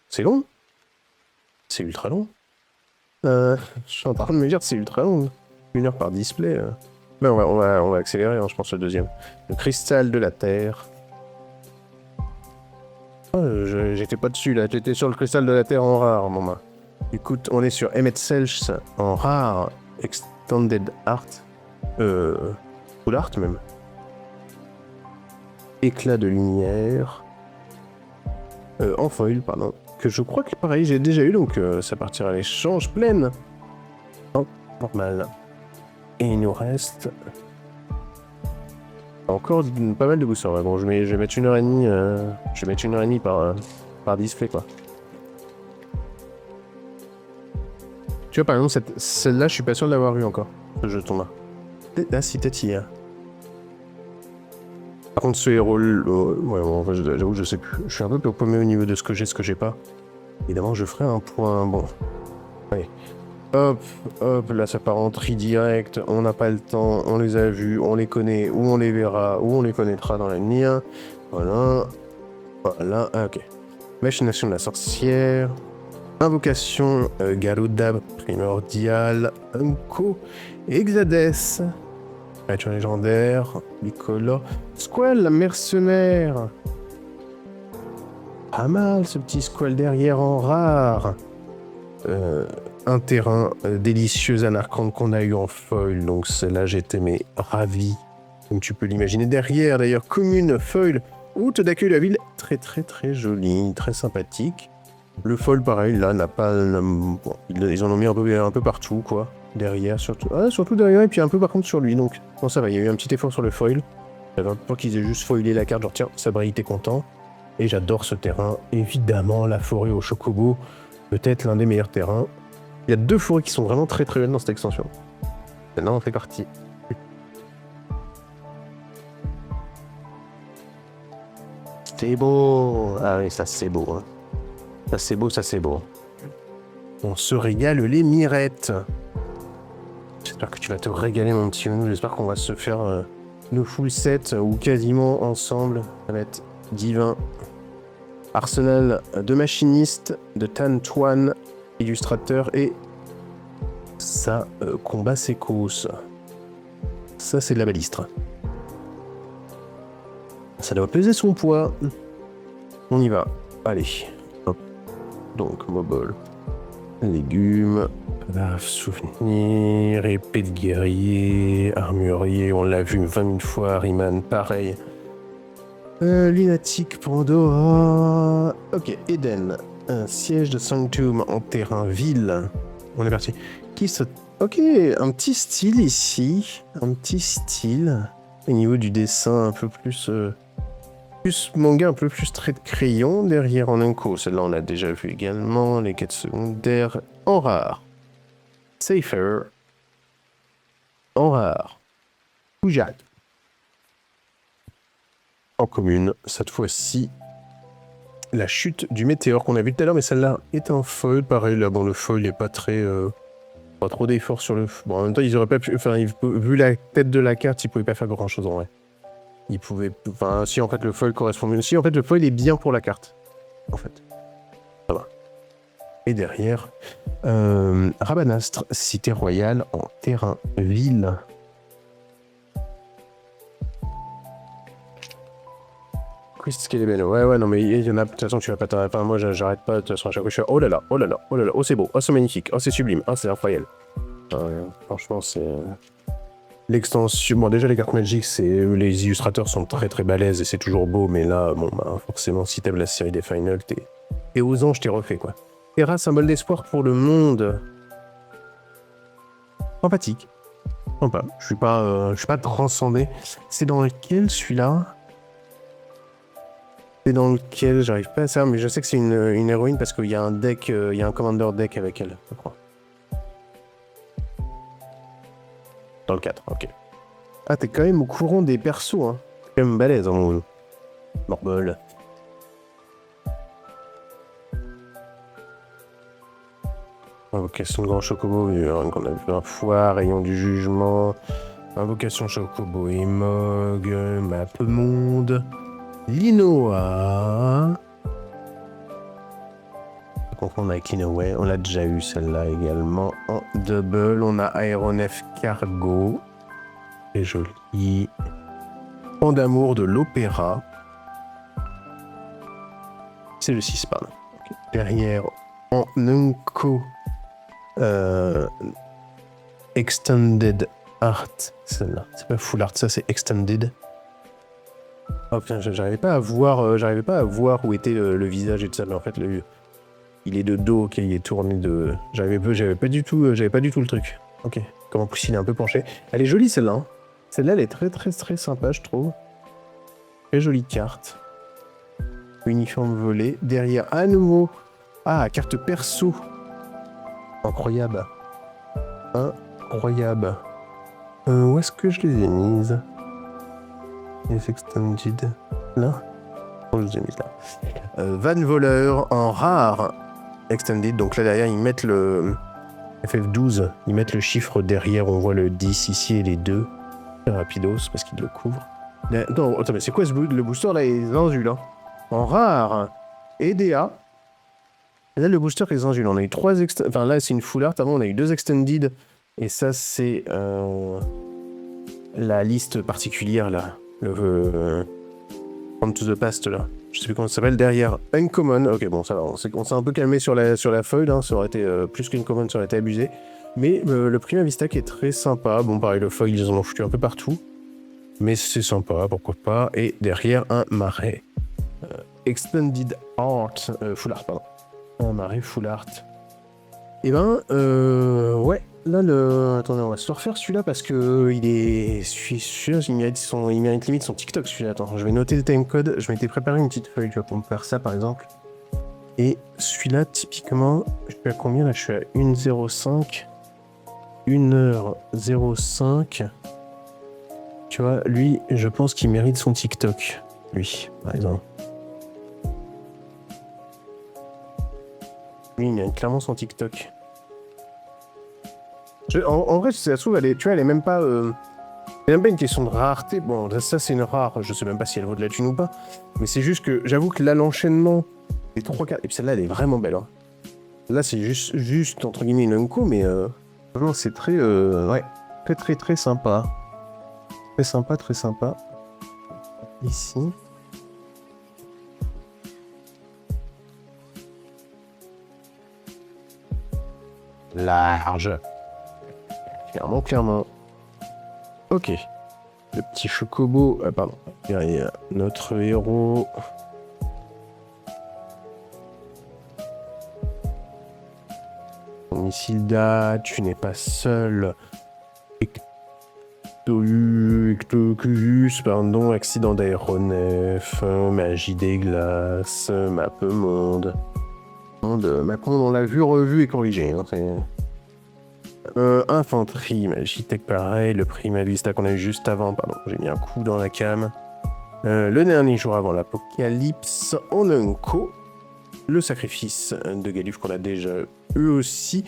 C'est long. C'est ultra long. Je suis en train de me dire que c'est ultra long. 1 heure par display. Mais on va accélérer, hein, je pense, le deuxième. Le cristal de la Terre. J'étais pas dessus, là. J'étais sur le cristal de la Terre en rare, maman. Écoute, on est sur Emmet Selch en rare. Extended Art. Full Art, même. Éclat de lumière. En foil, pardon. Que je crois que, pareil, j'ai déjà eu, donc ça partira à l'échange pleine. Oh, normal. Et il nous reste... Encore pas mal de boosters. Ouais, bon, je vais mettre 1h30. Je vais mettre 1h30 par display, quoi. Tu vois, par exemple, celle-là, je suis pas sûr de l'avoir eu encore. Ce jeton-là. Ah, si, peut-être hier. Par contre, ce héros... ouais, bon, enfin, j'avoue, je sais plus. Je suis un peu paumé au niveau de ce que j'ai pas. Évidemment, je ferai un point... Bon. Allez. Hop, hop, là ça part en tri direct, on n'a pas le temps, on les a vus, on les connaît, ou on les verra, ou on les connaîtra dans l'avenir. Voilà. Voilà, ah, ok. Machination de la sorcière. Invocation Garuda primordial. Unco. Exades. Créature légendaire. Bicolore. Squall, la mercenaire. Pas mal ce petit Squall derrière en rare. Un terrain délicieux Anarchand qu'on a eu en foil, donc celle-là j'étais mais ravi. Comme tu peux l'imaginer. Derrière d'ailleurs, commune foil, route d'accueil de la ville, très très très jolie, très sympathique. Le foil pareil, là n'a pas... Bon, ils en ont mis un peu partout quoi. Derrière surtout. Ah, surtout derrière et puis un peu par contre sur lui, donc bon ça va, il y a eu un petit effort sur le foil. J'avais un peu qu'ils aient juste foilé la carte, genre tiens, ça brille, t'es content. Et j'adore ce terrain, évidemment la forêt au chocobo, peut-être l'un des meilleurs terrains. Il y a 2 forêts qui sont vraiment très très belles dans cette extension. Celle-là en fait partie. C'est beau. Ah oui, ça c'est beau. Hein. Ça c'est beau, ça c'est beau. On se régale les mirettes. J'espère que tu vas te régaler mon petit nounou. J'espère qu'on va se faire le full set ou quasiment ensemble. Ça va être divin. Arsenal de machinistes, de Tan Tuan, illustrateur et ça, combat sécos. Ça, c'est de la balistre. Ça doit peser son poids. On y va. Allez. Hop. Donc, mobile. Légumes. Souvenir. Épée de guerrier. Armurier. On l'a vu 20 000 fois. Riemann, pareil. Lunatique, Pandora. Ok, Eden. Un siège de Sanctum en terrain ville. On est parti. Qui se... Ok, un petit style ici. Un petit style. Au niveau du dessin, un peu plus... plus manga, un peu plus trait de crayon. Derrière en unco. Celle-là, on l'a déjà vu également. Les quêtes secondaires. En rare. Safer. En rare. Poujade. En commune, cette fois-ci, la chute du météore qu'on a vu tout à l'heure, mais celle-là est un foil. Pareil, là, bon, le foil n'est pas très... pas trop d'efforts sur le... Bon, en même temps, ils auraient pas pu... Enfin, vu la tête de la carte, ils pouvaient pas faire grand-chose, en vrai. Ils pouvaient... Enfin, si, en fait, le foil correspond mieux. Si, en fait, le foil est bien pour la carte. En fait. Ça va. Et derrière, Rabanastre, cité royale en terrain ville. Ouais, non, mais il y en a, de toute façon, tu vas pas t'arrêter. Enfin, moi, j'arrête pas, de toute façon, à chaque fois, je fais oh là là, oh là là, oh là là, oh c'est beau, oh c'est magnifique, oh c'est sublime, oh c'est incroyable. Franchement, c'est... L'extension... Bon, déjà, les cartes Magic, les illustrateurs sont très très balèzes et c'est toujours beau, mais là, bon, bah, forcément, si t'aimes la série des Finals, t'es aux anges, t'es refait, quoi. Terra, symbole d'espoir pour le monde. Sympathique. Sympa. Je suis pas transcendé. C'est dans lequel, celui-là? C'est dans lequel j'arrive pas à savoir, mais je sais que c'est une héroïne parce qu'il y a un deck, il y a un commander deck avec elle, je crois. Dans le 4, ok. Ah, t'es quand même au courant des persos, hein. T'es quand même balèze, hein, mon Morbol. Invocation de grand chocobo, qu'on a vu un foire, rayon du jugement, Invocation Chocobo et Mog, Map Monde, Linoa. Confondre avec Linoway, on l'a déjà eu celle-là également en double. On a Aéronef Cargo, c'est joli. Pan d'amour de l'Opéra. C'est le 6, pardon. Okay. Derrière, en Nunko, Extended Art, celle-là. C'est pas Full Art, ça c'est Extended. Oh putain, j'arrivais pas à voir où était le visage et tout ça, mais en fait, il est de dos, ok, il est tourné de... J'avais pas du tout le truc. Ok, comme en plus il est un peu penché. Elle est jolie celle-là. Hein. Celle-là, elle est très très très sympa, je trouve. Très jolie carte. Uniforme volé. Derrière, à nouveau. Ah, carte perso. Incroyable. Incroyable. Où est-ce que je les ai mises? Les extended. Là? Oh, je les ai mises là. Van Voleur en rare. Extended. Donc là, derrière, ils mettent le FF12. Ils mettent le chiffre derrière. On voit le 10 ici et les 2. Rapidos, parce qu'il le couvre. Non, attends, mais c'est quoi le booster là? Les Inzules, hein. En rare. EDA. Et là, le booster les Inzules. On a eu 3 Enfin, là, c'est une full art. Avant, on a eu 2 extended. Et ça, c'est la liste particulière, là. Le On to the Past, là. Je sais plus comment ça s'appelle. Derrière, Uncommon. Ok, bon, ça va. On s'est un peu calmé sur la feuille. Hein. Ça aurait été plus qu'une common, ça aurait été abusé. Mais le Prima Vista qui est très sympa. Bon, pareil, le foil, ils en ont foutu un peu partout. Mais c'est sympa, pourquoi pas. Et derrière, un marais. Extended Art. Full Art, pardon. Un marais Full Art. Et ben, ouais. Là, attendez, on va se refaire celui-là parce que il est... Celui-là, il mérite limite son TikTok, celui-là. Attends, je vais noter le timecode. Je m'étais préparé une petite feuille, tu vois, pour me faire ça, par exemple. Et celui-là, typiquement, je suis à combien, là? Je suis à 1,05. 1h05. Tu vois, lui, je pense qu'il mérite son TikTok. Lui, par exemple. Lui, il mérite clairement son TikTok. En vrai, si ça se trouve, elle est même pas... C'est même pas une question de rareté. Bon, ça, c'est une rare. Je sais même pas si elle vaut de la thune ou pas. Mais c'est juste que j'avoue que là, l'enchaînement des 3 cartes... Et puis celle-là, elle est vraiment belle. Hein. Là, c'est juste entre guillemets, une unco, mais... Vraiment, c'est très... ouais, très, très, très sympa. Très sympa, très sympa. Ici. Large. Clairement, clairement. Ok. Le petit chocobo. Ah, pardon. Derrière notre héros. Isilda, tu n'es pas seul. Ectocus, pardon, accident d'aéronef, magie des glaces, map monde. Map monde, on l'a vu, revu et corrigé. Hein, infanterie, Magitech pareil, le Prima Vista qu'on a eu juste avant, pardon, j'ai mis un coup dans la cam. Le dernier jour avant l'apocalypse, en unco. Le sacrifice de Galuf qu'on a déjà eu aussi.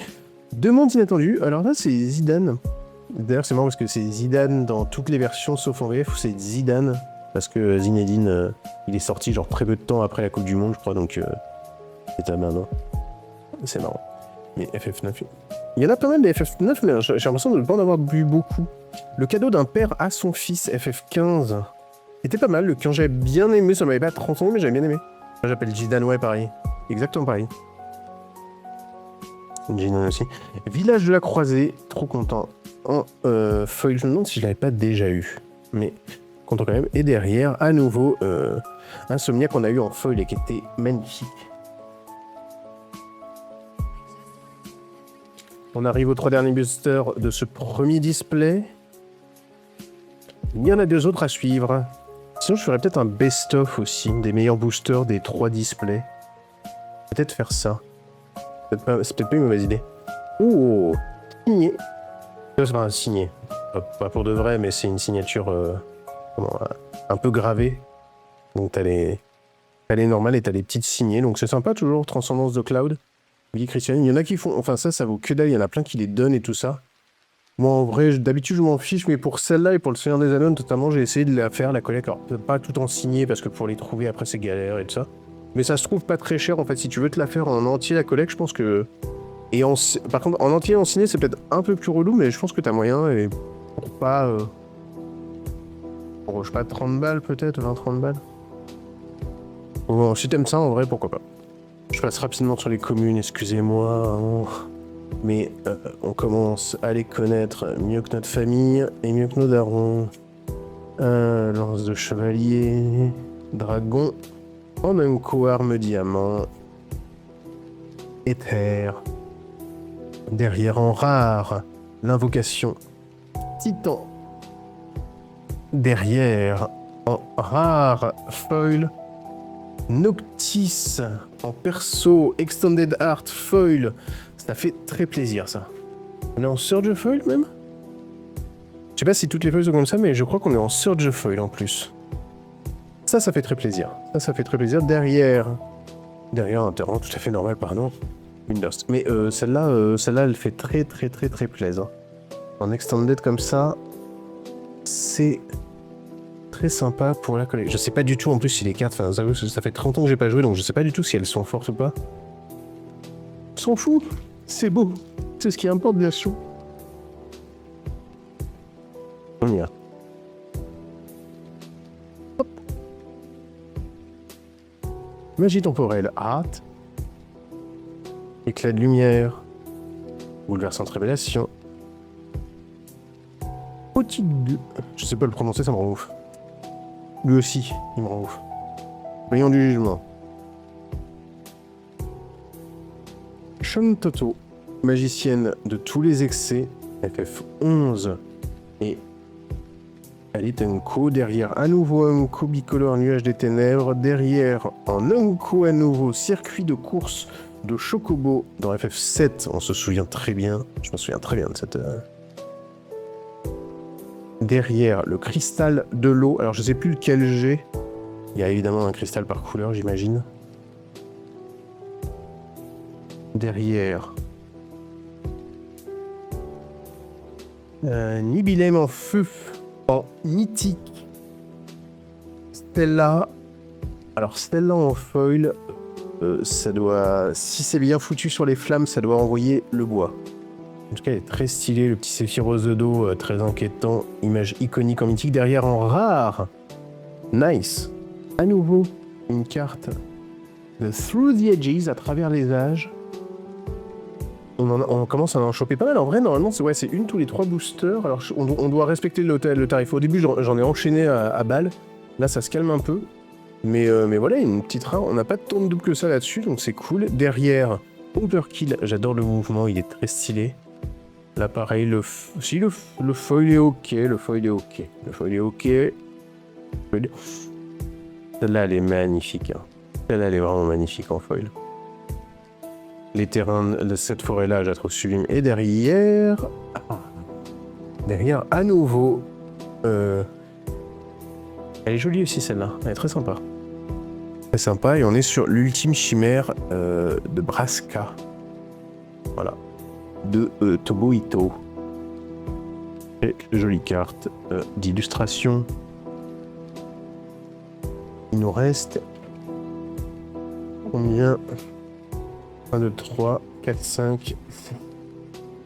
Demande inattendue, alors là c'est Zidane. D'ailleurs c'est marrant parce que c'est Zidane dans toutes les versions sauf en VF où c'est Zidane. Parce que Zinedine, il est sorti genre très peu de temps après la Coupe du Monde je crois donc c'est à main, non? C'est marrant. Mais FF9, il y en a pas mal des FF9 mais j'ai l'impression de ne pas en avoir bu beaucoup. Le cadeau d'un père à son fils FF15. C'était pas mal, quand j'avais bien aimé, ça m'avait pas transformé mais j'avais bien aimé. J'appelle Zidane, ouais pareil. Exactement pareil. Zidane aussi. Village de la Croisée, trop content. En feuille, je me demande si je l'avais pas déjà eu. Mais content quand même. Et derrière, à nouveau, Insomnia qu'on a eu en feuille et qui était magnifique. On arrive aux 3 derniers boosters de ce premier display. Il y en a 2 autres à suivre. Sinon, je ferais peut-être un best-of aussi, des meilleurs boosters des 3 displays. Peut-être faire ça. C'est peut-être pas une mauvaise idée. Oh, signé. C'est pas un signé. Pas pour de vrai, mais c'est une signature un peu gravée. Donc t'as les normales et t'as les petites signées. Donc c'est sympa toujours, Transcendance de Cloud. Oui, Christian, il y en a qui font... Enfin ça vaut que dalle, il y en a plein qui les donnent et tout ça. Moi, en vrai, d'habitude, je m'en fiche, mais pour celle-là et pour le Seigneur des Anneaux, notamment, j'ai essayé de la faire, la collecte. Alors, peut-être pas tout en signé, parce que pour les trouver, après, c'est galère et tout ça. Mais ça se trouve pas très cher, en fait. Si tu veux te la faire en entier, la collecte, je pense que... Et par contre, en entier, en signé, c'est peut-être un peu plus relou, mais je pense que t'as moyen, et pour pas... Pour, je sais pas, 30 balles, peut-être, 20-30 balles. Bon, si t'aimes ça, en vrai, pourquoi pas. Je passe rapidement sur les communes, excusez-moi, hein. Mais on commence à les connaître mieux que notre famille et mieux que nos darons. Lance de chevalier, dragon, Onunco, arme diamant, éther. Derrière en rare, l'invocation, titan. Derrière en rare, foil, Noctis. En perso, extended art, foil. Ça fait très plaisir, ça. On est en Surge Foil, même? Je sais pas si toutes les foils sont comme ça, mais je crois qu'on est en Surge Foil, en plus. Ça fait très plaisir. Ça fait très plaisir. Derrière un terrain tout à fait normal, pardon. Une dust. Mais celle-là, elle fait très plaisir. En extended comme ça, c'est très sympa pour la collecte. Je sais pas du tout, en plus, si les cartes... Enfin, ça fait 30 ans que j'ai pas joué, donc je sais pas du tout si elles sont fortes ou pas. On s'en fout. C'est beau. C'est ce qui importe, bien sûr. On y va. Hop. Magie temporelle, hâte. Éclat de lumière. Bouleversante révélation. Petit... Je sais pas le prononcer, ça me rend ouf. Lui aussi, il me rend ouf. Rayon du jugement. Shuntoto, magicienne de tous les excès, FF11, et elle est Unko, derrière à nouveau Unko bicolore nuage des ténèbres, derrière en Unko à nouveau circuit de course de Chocobo dans FF7, on se souvient très bien, je me souviens très bien de cette... Derrière le cristal de l'eau, alors je sais plus lequel j'ai, il y a évidemment un cristal par couleur j'imagine. Derrière Nibilem en feu, en mythique. Stella. Alors Stella en foil, ça doit... Si c'est bien foutu sur les flammes, ça doit envoyer le bois. En tout cas, elle est très stylée, le petit Sephiroth d'eau, très inquiétant. Image iconique en mythique. Derrière en rare. Nice. À nouveau, une carte de Through the Edges, à travers les âges. On commence à en choper pas mal. En vrai, normalement, c'est une tous les 3 boosters. Alors, on doit respecter le tarif. Au début, j'en ai enchaîné à balle. Là, ça se calme un peu. Mais voilà, une petite rare. On n'a pas de tourne double que ça là-dessus, donc c'est cool. Derrière, Overkill. J'adore le mouvement, il est très stylé. Là, pareil, le foil est ok. Le foil est ok. Celle-là, elle est magnifique. Hein. Celle-là, elle est vraiment magnifique en foil. Les terrains de cette forêt-là, je la trouve sublime. Et derrière... Derrière, à nouveau... Elle est jolie aussi, celle-là. Elle est très sympa. Très sympa. Et on est sur l'ultime chimère de Braska. Voilà. De Toboito. Et jolie carte d'illustration. Il nous reste... Combien 1, 2, 3, 4, 5... C'est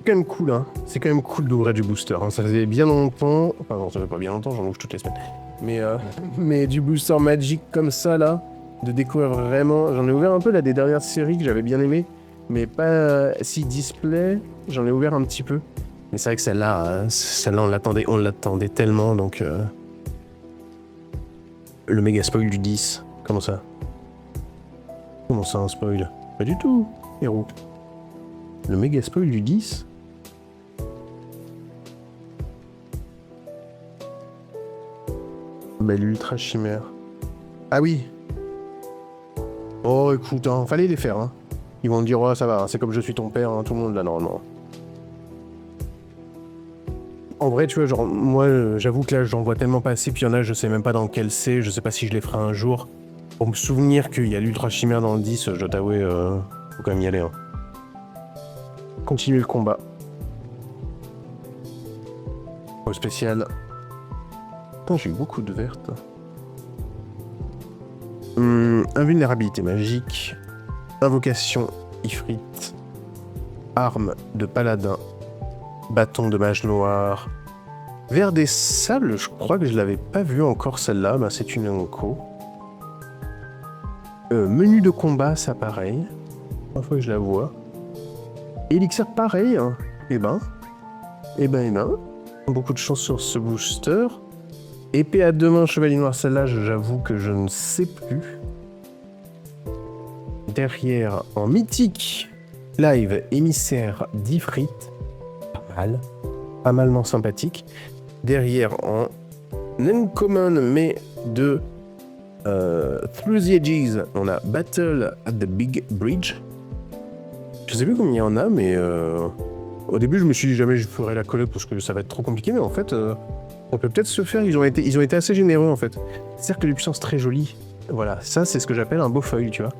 quand même cool, hein. C'est quand même cool d'ouvrir du booster. Hein. Ça faisait bien longtemps... Enfin non, ça fait pas bien longtemps, j'en ouvre toutes les semaines. Mais du booster Magic comme ça, là, de découvrir vraiment... J'en ai ouvert un peu, là, des dernières séries que j'avais bien aimées, mais pas si display, j'en ai ouvert un petit peu. Mais c'est vrai que celle-là, on l'attendait tellement, donc... Le méga spoil du 10, comment ça? Comment ça, un spoil? Pas du tout, héros. Le méga spoil du 10? Bah, l'ultra chimère. Ah oui. Oh, écoute, hein, fallait les faire, hein. Ils vont me dire, oh, ça va, hein, c'est comme je suis ton père, hein, tout le monde là, normalement. En vrai, tu vois, genre, moi, j'avoue que là, j'en vois tellement passer, puis il y en a, je sais même pas dans quel c'est, je sais pas si je les ferai un jour. Pour me souvenir qu'il y a l'ultra chimère dans le 10, je dois t'avouer, faut quand même y aller, hein. Continuer le combat. Au spécial. Putain, j'ai eu beaucoup de vertes. Invulnérabilité magique. Invocation Ifrit. Arme de paladin. Bâton de mage noir. Vers des sables, je crois que je l'avais pas vu encore celle-là. Ben, c'est une Enko. Menu de combat, ça pareil. Une fois que je la vois. Elixir pareil. Hein. Eh ben. Beaucoup de chance sur ce booster. Épée à deux mains, chevalier noir, celle-là, j'avoue que je ne sais plus. Derrière, en mythique, live, émissaire d'Ifrit. Pas malement sympathique. Derrière, en uncommon, mais de Through the Edges, on a Battle at the Big Bridge. Je sais plus combien il y en a, mais au début, je me suis dit jamais je ferai la collecte parce que ça va être trop compliqué, mais en fait, on peut peut-être se faire. Ils ont été assez généreux, en fait. Cercle de puissance très joli. Voilà, ça, c'est ce que j'appelle un beau foil, tu vois.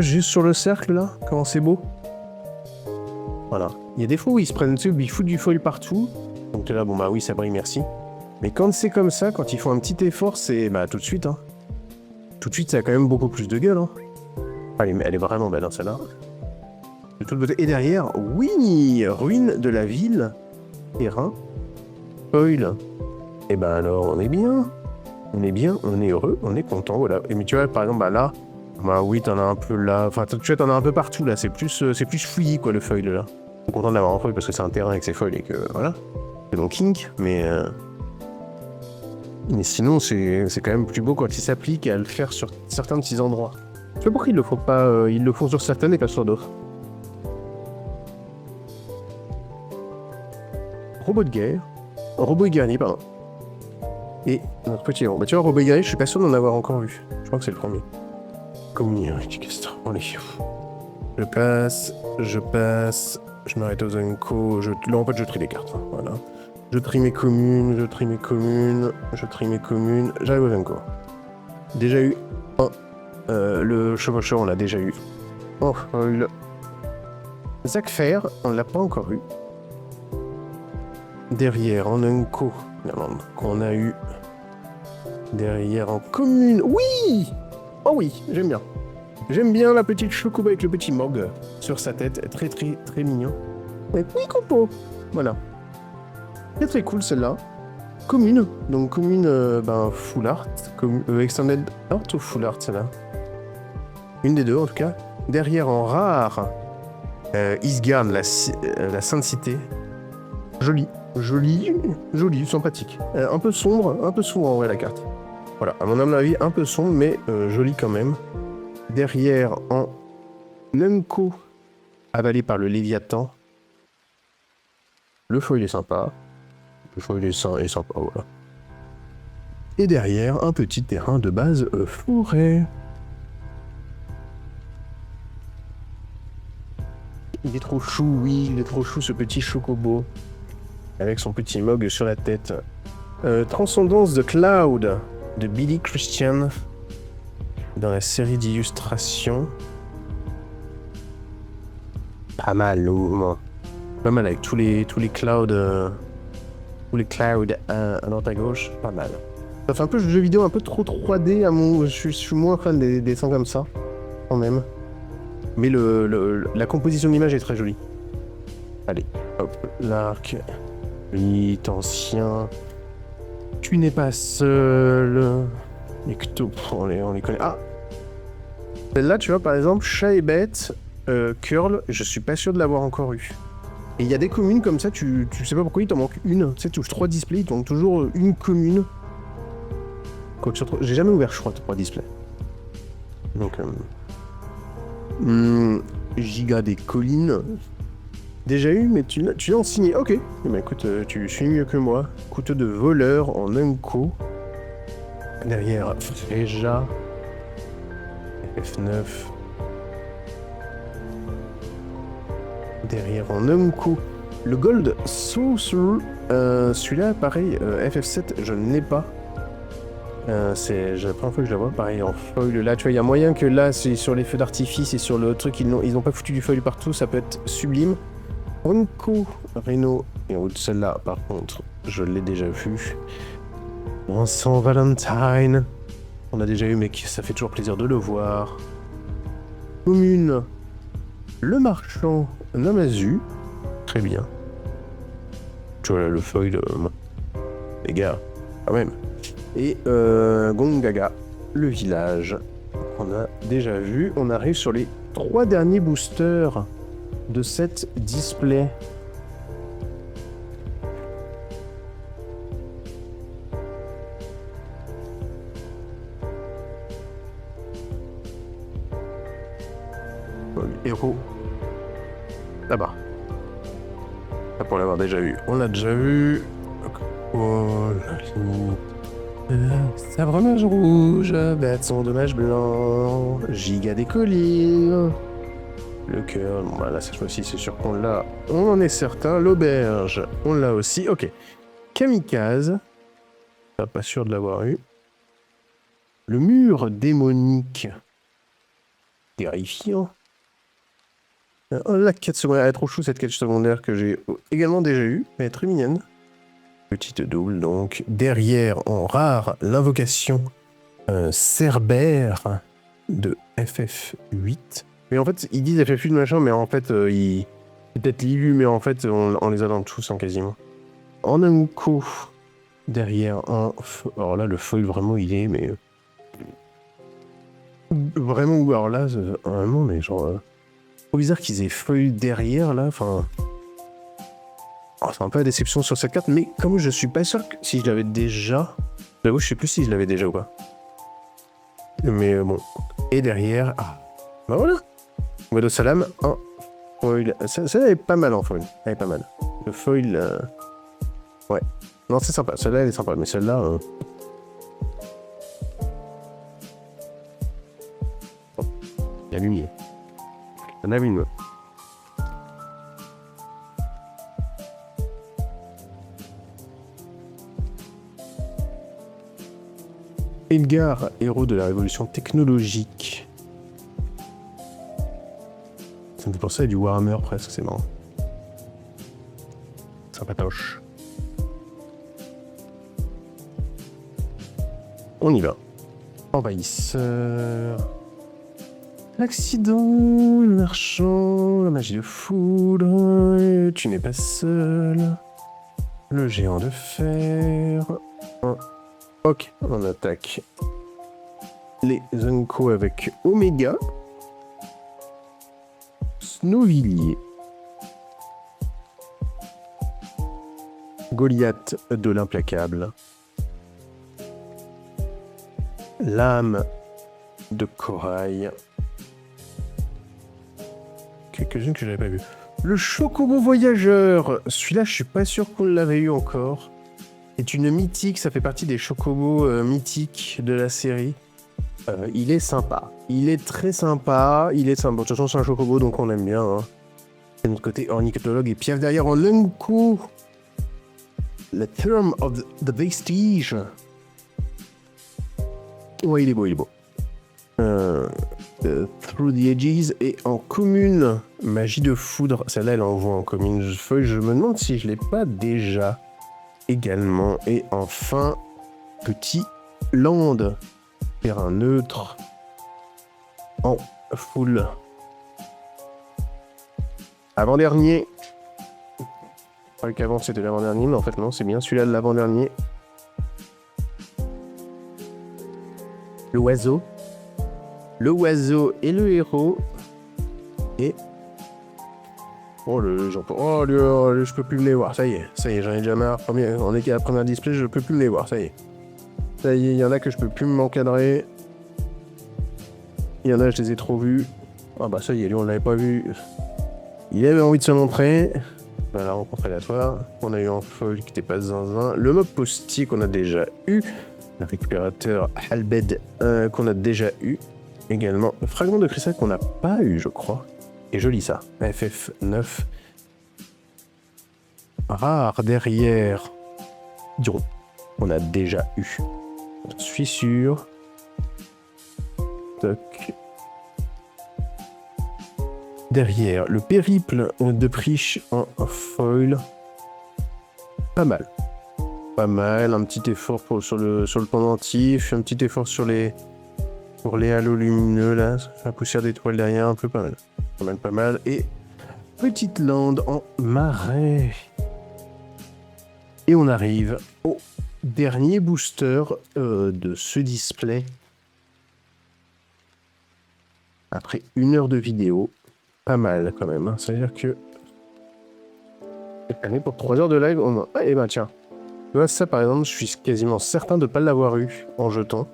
Juste sur le cercle, là, comment c'est beau. Voilà. Il y a des fois où ils se prennent dessus, ils foutent du foil partout. Donc t'es là, bon bah oui, ça brille, merci. Mais quand c'est comme ça, quand ils font un petit effort, c'est bah tout de suite, hein. Tout de suite, ça a quand même beaucoup plus de gueule, hein. Ah, elle est vraiment belle, hein, celle-là. De toute beauté. Et derrière, oui, ruine de la ville, terrain, foil. Et ben alors, on est bien, on est heureux, on est content, voilà. Et mais tu vois, par exemple, bah là, bah oui, t'en as un peu là, enfin tu vois, t'en as un peu partout là. C'est plus fouillis quoi le foil là. Je suis content de l'avoir en foil parce que c'est un terrain avec ses foils et que voilà. C'est mon kink, mais sinon c'est quand même plus beau quand il s'applique à le faire sur certains petits endroits. Je sais pas pourquoi ils le font pas, ils le font sur certaines et pas sur d'autres. Robot de guerre, robot guerrier, pardon. Et notre petit héros. Bah tu vois, robot guerrier, je suis pas sûr d'en avoir encore vu. Je crois que c'est le premier. Allez. Je passe, je m'arrête aux Enko, là en fait je trie les cartes, hein, voilà. Je trie mes communes, j'arrive aux Enko. Déjà eu un, le chevaucheur on l'a déjà eu. Oh, le Zac Fair, on l'a pas encore eu. Derrière en Enko, qu'on a eu. Derrière en commune, oui! Oh oui, j'aime bien. J'aime bien la petite chocobo avec le petit mog sur sa tête. Très très très mignon. Oui, compo. Voilà. Très très cool celle-là. Commune. Donc commune, full art. Extended art ou full art celle-là? Une des deux en tout cas. Derrière en rare. Isgard, la Sainte Cité. Jolie, sympathique. Un peu sombre en vrai la carte. Voilà, à mon avis, un peu sombre, mais joli quand même. Derrière, en Nenko, avalé par le Léviathan. Le foil est sympa. Sympa, voilà. Et derrière, un petit terrain de base forêt. Il est trop chou, oui, il est trop chou ce petit chocobo. Avec son petit mog sur la tête. Transcendance de Cloud de Billy Christian dans la série d'illustrations. Pas mal le mouvement. Pas mal avec tous les clouds à droite à gauche. Pas mal. Ça fait un peu jeu vidéo un peu trop 3D à mon. Je suis moins fan des dessins comme ça. Quand même. Mais la composition de l'image est très jolie. Allez, hop, l'arc. Mythe ancien. Tu n'es pas seul. Ecto, on les connaît. Ah! Celle-là, tu vois, par exemple, chat et bête, curl, je suis pas sûr de l'avoir encore eu. Et il y a des communes comme ça, tu sais pas pourquoi il t'en manque une. Tu sais, tu touches 3 displays, il t'en manque toujours une commune. Quoi que sur 3... J'ai jamais ouvert, je crois, 3 displays. Donc, Giga des collines. Déjà eu, mais tu l'as en signé. Ok. Eh ben, écoute, tu suis mieux que moi. Couteau de voleur en Unco. Derrière, Freja. F9. Derrière en Unco. Le Gold Sorcerer. Celui-là, pareil, FF7, je ne l'ai pas. C'est la première fois que je la vois, pareil en foil. Là, tu vois, il y a moyen que là, c'est sur les feux d'artifice et sur le truc, ils n'ont pas foutu du foil partout, ça peut être sublime. Onko, Reno, et en haut de celle-là, par contre, je l'ai déjà vu. Vincent Valentine, on a déjà eu, mais ça fait toujours plaisir de le voir. Commune, le marchand Namazu, très bien. Tu vois, le foil, les gars, quand même. Et Gongaga, le village, on a déjà vu. On arrive sur les 3 derniers boosters de cette display. Héros. Là-bas. Là pour l'avoir déjà vu. On l'a déjà vu. Oh, Sabremage rouge, bête son dommage blanc, giga des collines. Le cœur, bon bah là cette fois-ci c'est sûr qu'on l'a, on en est certain. L'auberge, on l'a aussi. Ok. Kamikaze, pas sûr de l'avoir eu. Le mur démonique, terrifiant. Oh, la quête secondaire, elle est trop chou cette quête secondaire que j'ai également déjà eue, mais elle est très mignonne. Petite double donc. Derrière, en rare, l'invocation Cerbère de FF8. Mais en fait, ils disent FF8 machin, mais en fait, c'est peut-être l'illu, mais en fait, on les a dans tous, quasiment. En Amco, derrière un... Alors là, le foil, vraiment, il est, mais... Vraiment, ou alors là, vraiment, mais genre... Trop bizarre qu'ils aient foil derrière, là, enfin... Oh, c'est un peu la déception sur cette carte, mais comme je suis pas sûr que si je l'avais déjà... J'avoue, je sais plus si je l'avais déjà ou pas. Mais bon. Et derrière... Ah, bah voilà. Wado Salam, un foil. Ça, elle est pas mal en foil. Elle est pas mal. Le foil... Ouais. Non, c'est sympa. Celle-là, elle est sympa. Mais celle-là... Il y a lumière. On a une. Edgar, héros de la révolution technologique. Ça me fait penser à du Warhammer presque, c'est marrant. Sympatoche. On y va. Envahisseur. L'accident, le marchand, la magie de foudre, tu n'es pas seul. Le géant de fer. Ok, on attaque les Zenko avec Omega. Snowvilliers. Goliath de l'implacable. Lame de corail. Quelques-unes que j'avais pas vues. Le Chocobo Voyageur. Celui-là, je suis pas sûr qu'on l'avait eu encore. C'est une mythique, ça fait partie des Chocobos mythiques de la série. Il est sympa. Il est très sympa. Il est sympa. De toute façon, c'est un Chocobo, donc on aime bien. Hein. C'est notre côté ornithologue et piève derrière en Lunko. Le Throne of the Vestige. Ouais, il est beau, il est beau. Through the Edges et en commune, magie de foudre. Celle-là, elle envoie en commune. Je me demande si je l'ai pas déjà également. Et enfin, petit land. Terrain neutre. En full. Avant-dernier. Je croyais qu'avant c'était l'avant-dernier, mais en fait non, c'est bien celui-là de l'avant-dernier. L'oiseau. Le oiseau et le héros. Et... Oh, je peux plus me les voir, ça y est, j'en ai déjà marre. On est qu'à la première display, je peux plus me les voir, ça y est. Ça y est, il y en a que je peux plus m'encadrer. Il y en a, je les ai trop vus. Ah bah ça y est, lui on l'avait pas vu. Il avait envie de se montrer. Bah, la rencontre aléatoire. On a eu un foil qui était pas zinzin. Le mob postier qu'on a déjà eu. Le récupérateur Halbed qu'on a déjà eu. Également, le fragment de cristal qu'on n'a pas eu, je crois. Et je lis ça. FF9. Rare derrière. Dirons. On a déjà eu. Je suis sûr. Toc. Derrière, le périple de Pritch en foil. Pas mal. Pas mal, un petit effort sur le pendentif, un petit effort pour les halos lumineux, là, la poussière d'étoiles derrière, un peu pas mal. Pas mal, pas mal. Et petite lande en marais. Et on arrive au dernier booster de ce display. Après 1 heure de vidéo, pas mal quand même. Hein. C'est-à-dire que... Cette année, pour 3 heures de live, on a... Ah, et ben tiens. Tu vois, ça par exemple, je suis quasiment certain de ne pas l'avoir eu en jeton.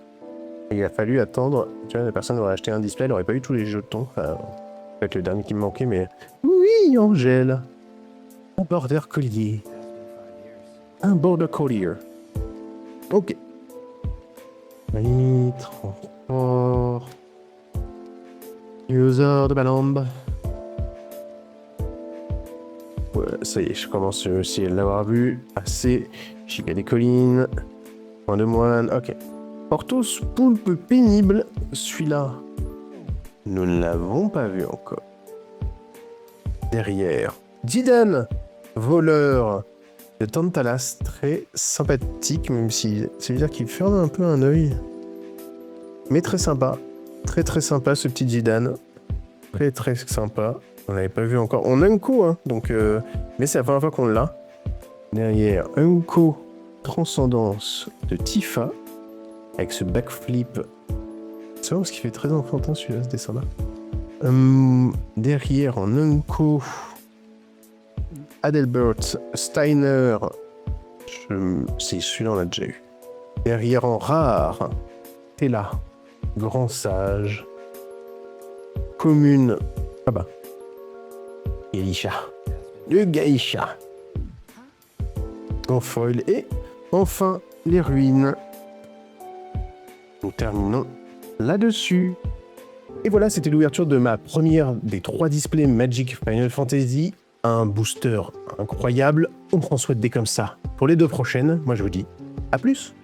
Et il a fallu attendre. Tu vois, la personne aurait acheté un display, elle n'aurait pas eu tous les jetons. Enfin, peut-être le dernier qui me manquait, mais. Oui, Angèle. Un border collier. Un border collier. Ok. Oui, transport. User de Balambe. Ouais, ça y est, je commence aussi à l'avoir vu. Assez. Giga des collines. Point de moine. Ok. Portos poulpe pénible. Celui-là, nous ne l'avons pas vu encore. Derrière, Zidane, voleur de Tantalas, très sympathique, même si ça veut dire qu'il ferme un peu un œil. Mais très sympa. Très très sympa ce petit Zidane. Très très sympa. On l'avait pas vu encore. On a un coup, hein, donc, mais c'est la première fois qu'on l'a. Derrière, Unco Transcendance de Tifa. Avec ce backflip. C'est vraiment ce qui fait très enfantin celui-là, ce dessin-là. Derrière en Unco, Adelbert Steiner. C'est celui-là, on l'a déjà eu. Derrière en rare, Tella, Grand Sage. Commune. Ah bah. Gaïcha. Le Gaïcha. En foil. Et enfin, les ruines. Nous terminons là-dessus. Et voilà, c'était l'ouverture de ma première des 3 displays Magic Final Fantasy. Un booster incroyable. On prend soin de dés comme ça pour les 2 prochaines. Moi, je vous dis à plus.